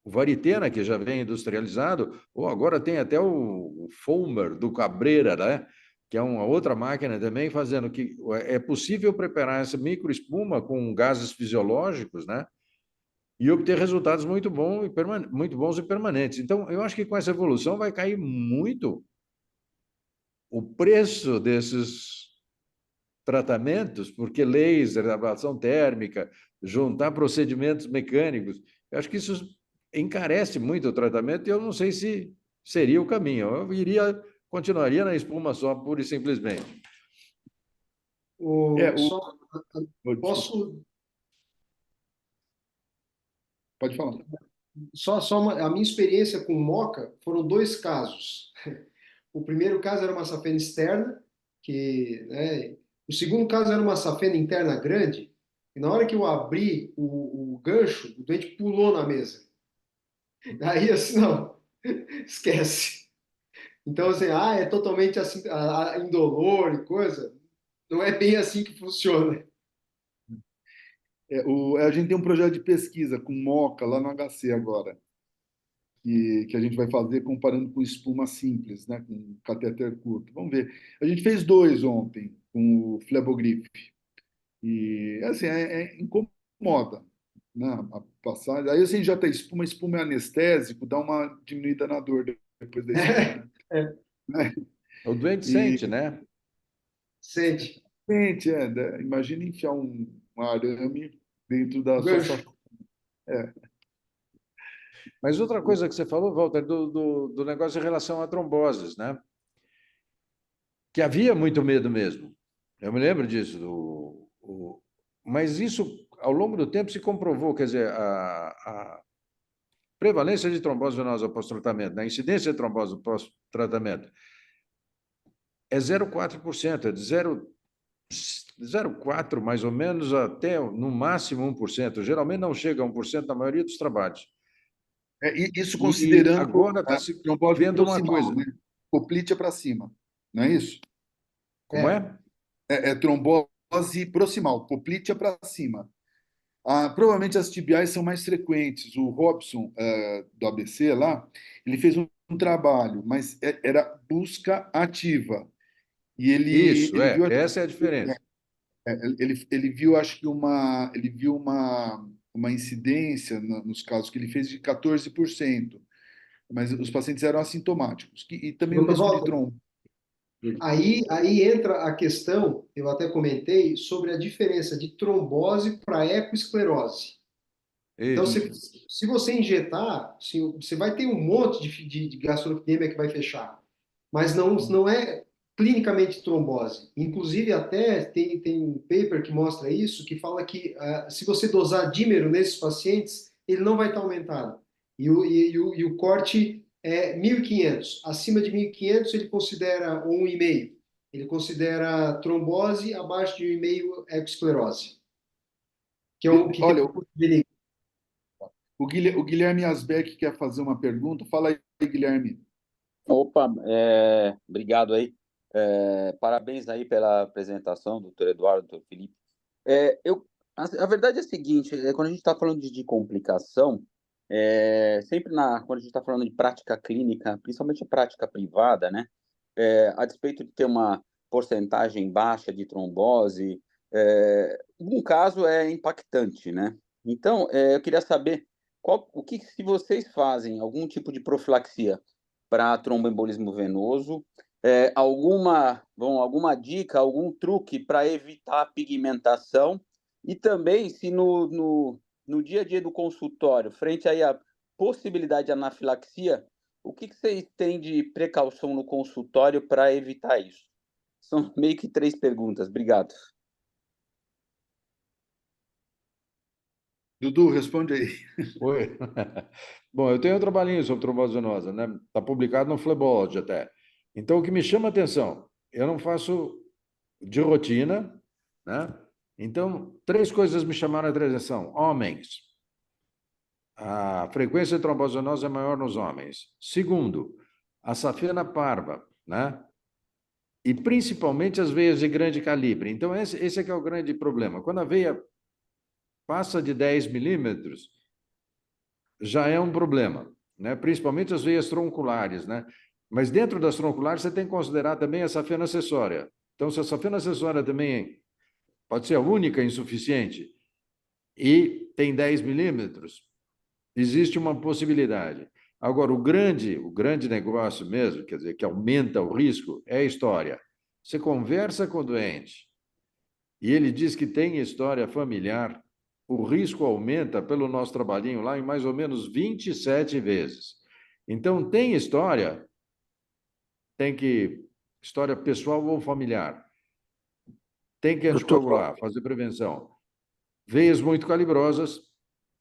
o Varitena, que já vem industrializado, ou agora tem até o Fulmer do Cabreira, né? Que é uma outra máquina também fazendo que é possível preparar essa microespuma com gases fisiológicos, né? E obter resultados muito bons e permanentes. Então, eu acho que com essa evolução vai cair muito o preço desses tratamentos, porque laser, ablação térmica, juntar procedimentos mecânicos, eu acho que isso encarece muito o tratamento e eu não sei se seria o caminho. Eu continuaria na espuma só, pura e simplesmente. Posso... Pode falar. A minha experiência com MoCA foram 2 casos. O primeiro caso era uma safena externa, né, o segundo caso era uma safena interna grande, e na hora que eu abri o gancho, o doente pulou na mesa. Aí, assim, não, esquece. Então, assim, é totalmente assim, indolor e coisa. Não é bem assim que funciona. A gente tem um projeto de pesquisa com MoCA lá no HC agora, que a gente vai fazer comparando com espuma simples, né, com catéter curto. Vamos ver. A gente fez 2 ontem com o Flebogrip. E assim, incomoda, né, a passagem. Aí assim, já tem espuma é anestésico, dá uma diminuída na dor depois da espuma. Né? O doente sente, né? Sente. Sente, imagina enfiar um arame dentro da sua safena. Mas outra coisa que você falou, Walter, do negócio em relação a tromboses, né? Que havia muito medo mesmo. Eu me lembro disso. Mas isso, ao longo do tempo, se comprovou, quer dizer, a prevalência de trombose venosa pós-tratamento, a incidência de trombose pós-tratamento é 0,4%, é de 0,4 mais ou menos até no máximo 1%. Geralmente não chega a 1% na maioria dos trabalhos. Isso E considerando agora está a se trombose vendo uma proximal, coisa. né? Poplítea para cima, não é isso? Como é? É trombose proximal, poplítea para cima. Provavelmente as tibiais são mais frequentes. O Robson, do ABC lá, ele fez um trabalho, mas era busca ativa. E Isso, ele viu, essa é a diferença. ele viu, acho que ele viu uma incidência nos casos que ele fez de 14%, mas os pacientes eram assintomáticos. E também o Dr. risco de Walter, trombo. aí entra a questão, eu até comentei, sobre a diferença de trombose para ecoesclerose. Então, Isso. se você injetar, você vai ter um monte de gastrocnemia que vai fechar, mas não é clinicamente trombose. Inclusive, até tem um paper que mostra isso, que fala que se você dosar dímero nesses pacientes, ele não vai estar aumentado. E o corte é 1.500. Acima de 1.500, ele considera 1,5. Ele considera trombose, abaixo de 1,5 ecoesclerose, que é o que tem Olha, um benigno. o Guilherme Asbeck quer fazer uma pergunta. Fala aí, Guilherme. Opa, obrigado aí. Parabéns aí pela apresentação, doutor Eduardo, doutor Felipe. A verdade é a seguinte, quando a gente está falando de complicação, sempre quando a gente está falando de prática clínica, principalmente a prática privada, né? A despeito de ter uma porcentagem baixa de trombose, um caso é impactante, né? Então, eu queria saber se vocês fazem algum tipo de profilaxia para tromboembolismo venoso, alguma dica, algum truque para evitar a pigmentação e também se no dia a dia do consultório, frente aí à possibilidade de anafilaxia, o que vocês têm de precaução no consultório para evitar isso? São meio que 3 perguntas. Obrigado. Dudu, responde aí. Oi. Bom, eu tenho um trabalhinho sobre trombose venosa, né? Está publicado no Flebology até. Então, o que me chama a atenção, eu não faço de rotina, né? Então, 3 coisas me chamaram a atenção. Homens. A frequência de trombose venosa é maior nos homens. Segundo, a safena parva, né? E principalmente as veias de grande calibre. Então, esse é que é o grande problema. Quando a veia passa de 10 milímetros, já é um problema, né? Principalmente as veias tronculares, né? Mas dentro das tronculares você tem que considerar também a safena acessória. Então, se a safena acessória também pode ser a única insuficiente e tem 10 milímetros, existe uma possibilidade. Agora, o grande negócio mesmo, quer dizer, que aumenta o risco, é a história. Você conversa com o doente e ele diz que tem história familiar, o risco aumenta pelo nosso trabalhinho lá em mais ou menos 27 vezes. Então, tem história, história pessoal ou familiar, tem que anticoagular, fazer prevenção. Veias muito calibrosas,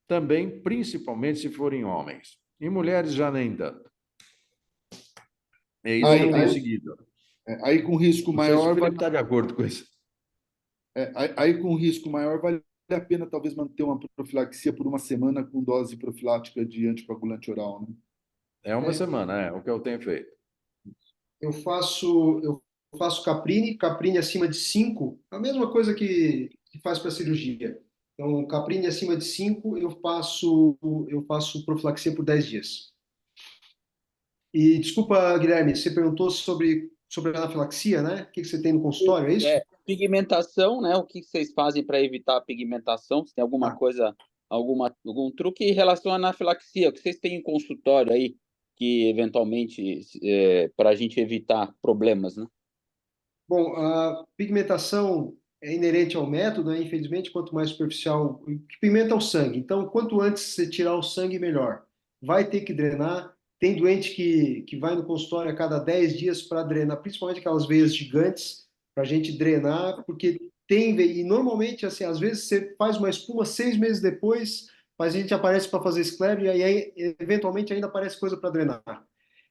também, principalmente se forem homens. Em mulheres já nem tanto. É isso que eu tenho seguido. Aí com risco Não sei se o maior, Felipe está de acordo com isso. aí com risco maior vale a pena talvez manter uma profilaxia por uma semana com dose profilática de anticoagulante oral, né? É uma semana, é o que eu tenho feito. Eu faço caprine acima de 5, a mesma coisa que faz para cirurgia. Então, caprine acima de 5, eu faço profilaxia por 10 dias. E desculpa, Guilherme, você perguntou sobre a anafilaxia, né? O que você tem no consultório, é isso? Pigmentação, né? O que vocês fazem para evitar a pigmentação? Se tem alguma coisa, algum truque em relação à anafilaxia? O que vocês têm em consultório aí que eventualmente para a gente evitar problemas, né? Bom, a pigmentação é inerente ao método, né? Infelizmente, quanto mais superficial, o que pigmenta é o sangue. Então, quanto antes você tirar o sangue, melhor. Vai ter que drenar. Tem doente que vai no consultório a cada 10 dias para drenar, principalmente aquelas veias gigantes, para a gente drenar, porque tem veia. E normalmente, assim, às vezes você faz uma espuma 6 meses depois, mas a gente aparece para fazer esclero e aí, eventualmente, ainda aparece coisa para drenar.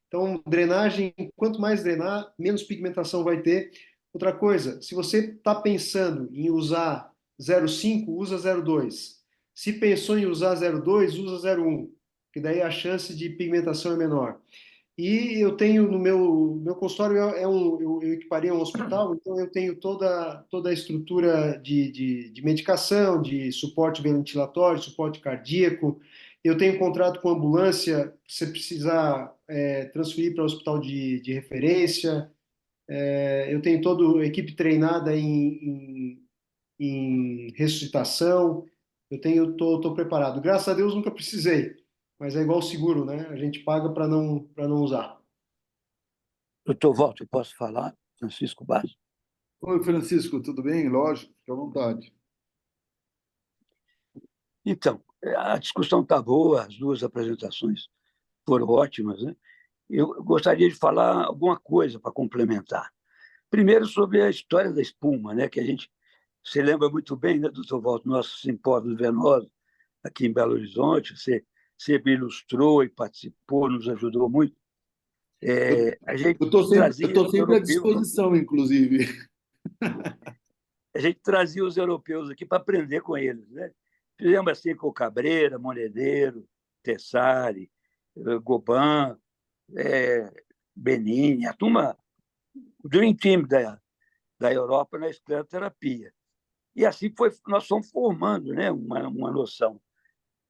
Então, drenagem, quanto mais drenar, menos pigmentação vai ter. Outra coisa, se você está pensando em usar 0,5, usa 0,2. Se pensou em usar 0,2, usa 0,1, que daí a chance de pigmentação é menor. E eu tenho no meu consultório eu equiparei um hospital, então eu tenho toda a estrutura de medicação, de suporte ventilatório, suporte cardíaco. Eu tenho contrato com ambulância, se você precisar transferir para o hospital de referência. Eu tenho toda a equipe treinada em ressuscitação. Tô preparado. Graças a Deus nunca precisei, mas é igual seguro, né? A gente paga para não usar. Doutor Walter, posso falar? Francisco Bastos. Oi, Francisco, tudo bem? Lógico, fique à vontade. Então, a discussão está boa, as duas apresentações foram ótimas, né? Eu gostaria de falar alguma coisa para complementar. Primeiro, sobre a história da espuma, né? Que a gente se lembra muito bem, né, doutor Walter, nosso simpósio venoso aqui em Belo Horizonte. Você me ilustrou e participou, nos ajudou muito. A gente trazia Eu tô os sempre à europeus, disposição, inclusive. a gente trazia os europeus aqui para aprender com eles, né? Fizemos assim com Cabreira, Monedeiro, Tessari, Goban, Benini, a turma, o Dream Team da Europa na escleroterapia. E assim nós fomos formando, né, uma noção.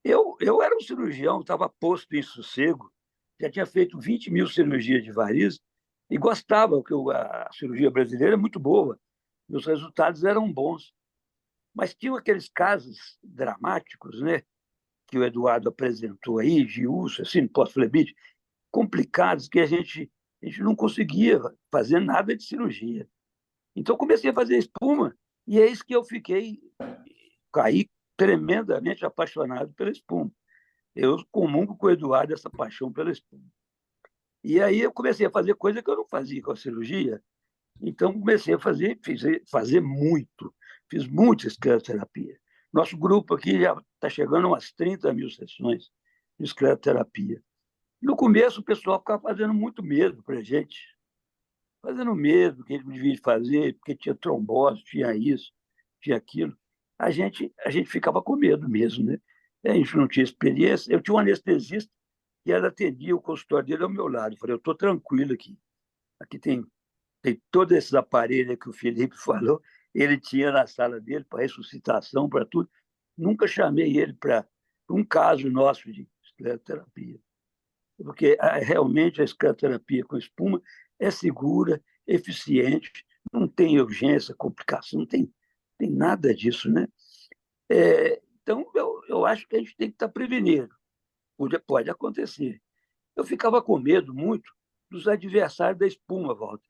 Eu era um cirurgião, estava posto em sossego, já tinha feito 20 mil cirurgias de varizes e gostava, porque a cirurgia brasileira é muito boa, meus resultados eram bons. Mas tinham aqueles casos dramáticos, né, que o Eduardo apresentou aí, de úlcera, assim, pós-flebite, complicados, que a gente não conseguia fazer nada de cirurgia. Então, comecei a fazer espuma, e é isso que eu caí tremendamente apaixonado pela espuma. Eu comungo com o Eduardo essa paixão pela espuma. E aí eu comecei a fazer coisa que eu não fazia com a cirurgia. Então, comecei a fazer muito. Fiz muita escleroterapia. Nosso grupo aqui já está chegando a umas 30 mil sessões de escleroterapia. No começo, o pessoal ficava fazendo muito medo para a gente. Fazendo medo, que a gente devia fazer, porque tinha trombose, tinha isso, tinha aquilo. A gente ficava com medo mesmo, né? A gente não tinha experiência. Eu tinha um anestesista e ela atendia o consultório dele ao meu lado. Eu falei, eu estou tranquilo aqui. Aqui tem todos esses aparelhos que o Felipe falou, ele tinha na sala dele para ressuscitação, para tudo. Nunca chamei ele para um caso nosso de escleroterapia, porque realmente a escleroterapia com espuma é segura, eficiente, não tem urgência, complicação, não tem nada disso, né? Então, eu acho que a gente tem que estar prevenido. Pode acontecer. Eu ficava com medo muito dos adversários da espuma, Walter.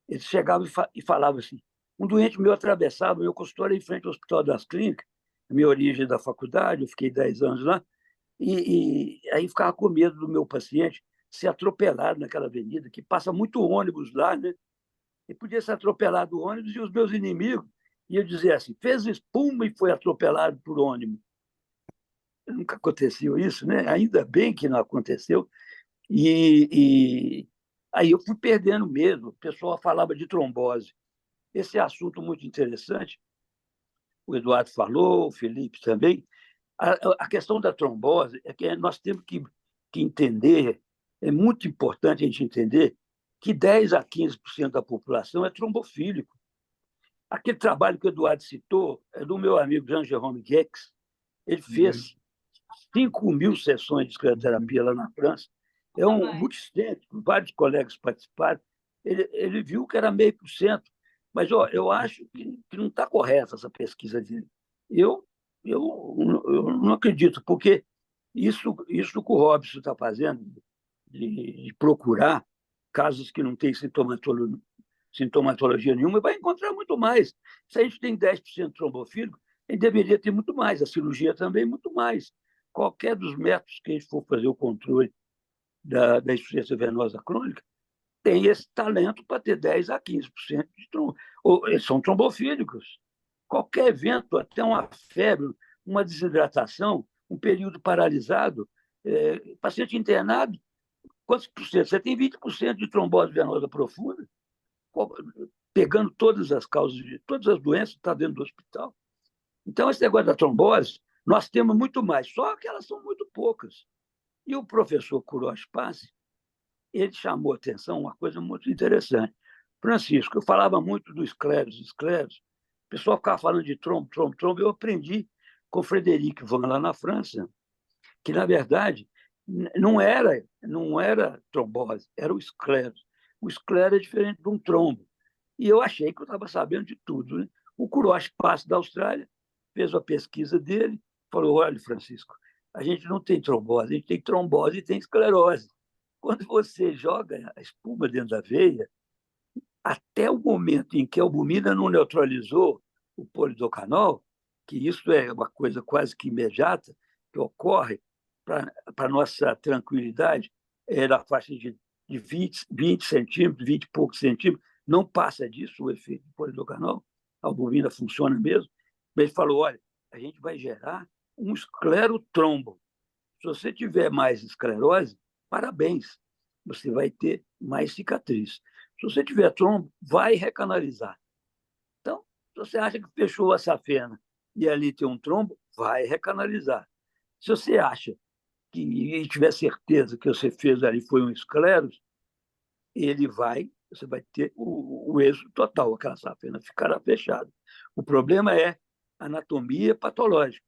Eles chegavam e falavam assim, um doente meu atravessava, meu consultório em frente ao Hospital das Clínicas, minha origem da faculdade, eu fiquei 10 anos lá, e aí ficava com medo do meu paciente ser atropelado naquela avenida, que passa muito ônibus lá, né? E podia ser atropelado o ônibus e os meus inimigos iam dizer assim, fez espuma e foi atropelado por ônibus. Nunca aconteceu isso, né? Ainda bem que não aconteceu. E aí eu fui perdendo medo. O pessoal falava de trombose. Esse é assunto muito interessante. O Eduardo falou, o Felipe também. A questão da trombose é que nós temos que entender, é muito importante a gente entender que 10 a 15% da população é trombofílico. Aquele trabalho que o Eduardo citou é do meu amigo Jean-Jérôme Gex. Ele fez 5 mil sessões de escleroterapia lá na França. É multicêntrico, vários colegas participaram. Ele viu que era 0,5%. Mas eu acho que não está correta essa pesquisa dele. Eu não acredito, porque isso que o Robson está fazendo, de procurar casos que não têm sintomatologia nenhuma, vai encontrar muito mais. Se a gente tem 10% trombofílico, a gente deveria ter muito mais, a cirurgia também muito mais. Qualquer dos métodos que a gente for fazer o controle da insuficiência venosa crônica, tem esse talento para ter 10 a 15% de eles são trombofílicos. Qualquer evento, até uma febre, uma desidratação, um período paralisado, paciente internado, quantos por cento? Você tem 20% de trombose venosa profunda, pegando todas as causas de todas as doenças, está dentro do hospital. Então, esse negócio da trombose, nós temos muito mais, só que elas são muito poucas. E o professor Kurosh Passi, ele chamou a atenção uma coisa muito interessante. Francisco, eu falava muito do esclerose. O pessoal ficava falando de trombo. Eu aprendi com o Frederic Van, lá na França, que, na verdade, não era trombose, era o esclerose. O esclero é diferente de um trombo. E eu achei que eu estava sabendo de tudo. Né? O Kurosh Passi, da Austrália, fez a pesquisa dele, falou, olha, Francisco, a gente não tem trombose, a gente tem trombose e tem esclerose. Quando você joga a espuma dentro da veia, até o momento em que a albumina não neutralizou o polidocanol, que isso é uma coisa quase que imediata, que ocorre para a nossa tranquilidade, é da faixa de 20 centímetros, 20 e poucos centímetros, não passa disso o efeito do polidocanol, a albumina funciona mesmo. Mas ele falou, olha, a gente vai gerar um esclerotrombo. Se você tiver mais esclerose, parabéns, você vai ter mais cicatriz. Se você tiver trombo, vai recanalizar. Então, se você acha que fechou a safena e ali tem um trombo, vai recanalizar. Se você acha e tiver certeza que você fez ali foi um esclerose, você vai ter o êxito total, aquela safena ficará fechada. O problema é anatomia patológica.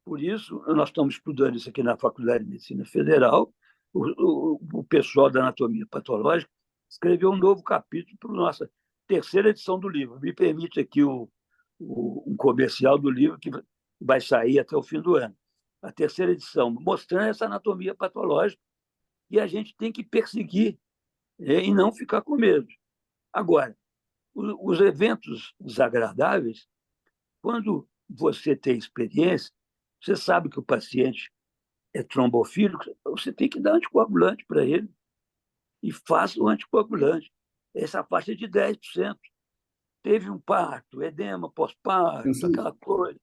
Por isso, nós estamos estudando isso aqui na Faculdade de Medicina Federal. O pessoal da anatomia patológica escreveu um novo capítulo para a nossa terceira edição do livro. Me permite aqui um comercial do livro que vai sair até o fim do ano. A terceira edição, mostrando essa anatomia patológica, e a gente tem que perseguir e não ficar com medo. Agora, os eventos desagradáveis, quando você tem experiência, você sabe que o paciente é trombofílico, você tem que dar anticoagulante para ele e faça o anticoagulante. Essa faixa é de 10%. Teve um parto, edema pós-parto, aquela coisa.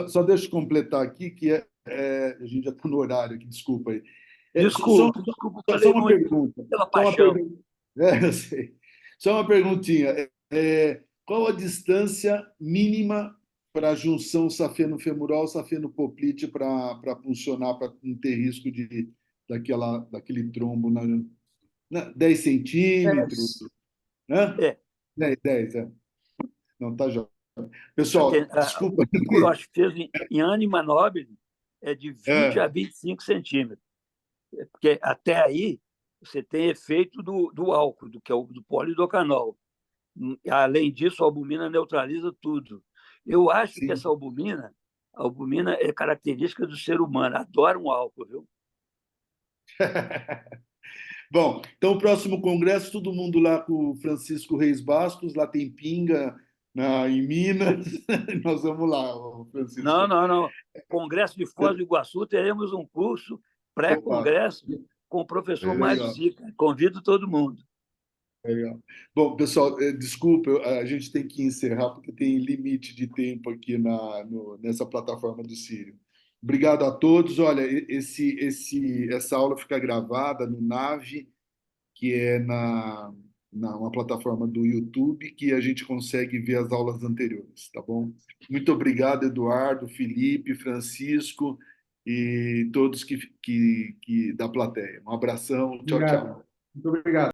Só deixa eu completar aqui, que a gente já está no horário aqui, desculpa aí. Desculpa, só uma pergunta. Pela paixão. Eu sei. Só uma perguntinha. Qual a distância mínima para a junção safeno-femoral, safeno-poplite para funcionar, para não ter risco daquele trombo? 10 centímetros? Né? 10, Não, tá já. Pessoal, desculpa. O que o Kurosh fez em ânima nobile é de 20 a 25 centímetros. Porque até aí você tem efeito do álcool, que é do polidocanol. Além disso, a albumina neutraliza tudo. Eu acho que essa albumina é característica do ser humano, adora um álcool, viu? Bom, então o próximo congresso, todo mundo lá com o Francisco Reis Bastos, lá tem pinga em Minas, nós vamos lá, Francisco. Não. Congresso de Foz do Iguaçu, teremos um curso pré-congresso com o professor Mário Zica. Convido todo mundo. Legal. Bom, pessoal, desculpa, a gente tem que encerrar porque tem limite de tempo aqui nessa plataforma do Círio. Obrigado a todos. Olha, essa aula fica gravada no Nave, que é uma plataforma do YouTube, que a gente consegue ver as aulas anteriores, tá bom? Muito obrigado, Eduardo, Felipe, Francisco e todos que da plateia. Um abração. Tchau, tchau. Muito obrigado.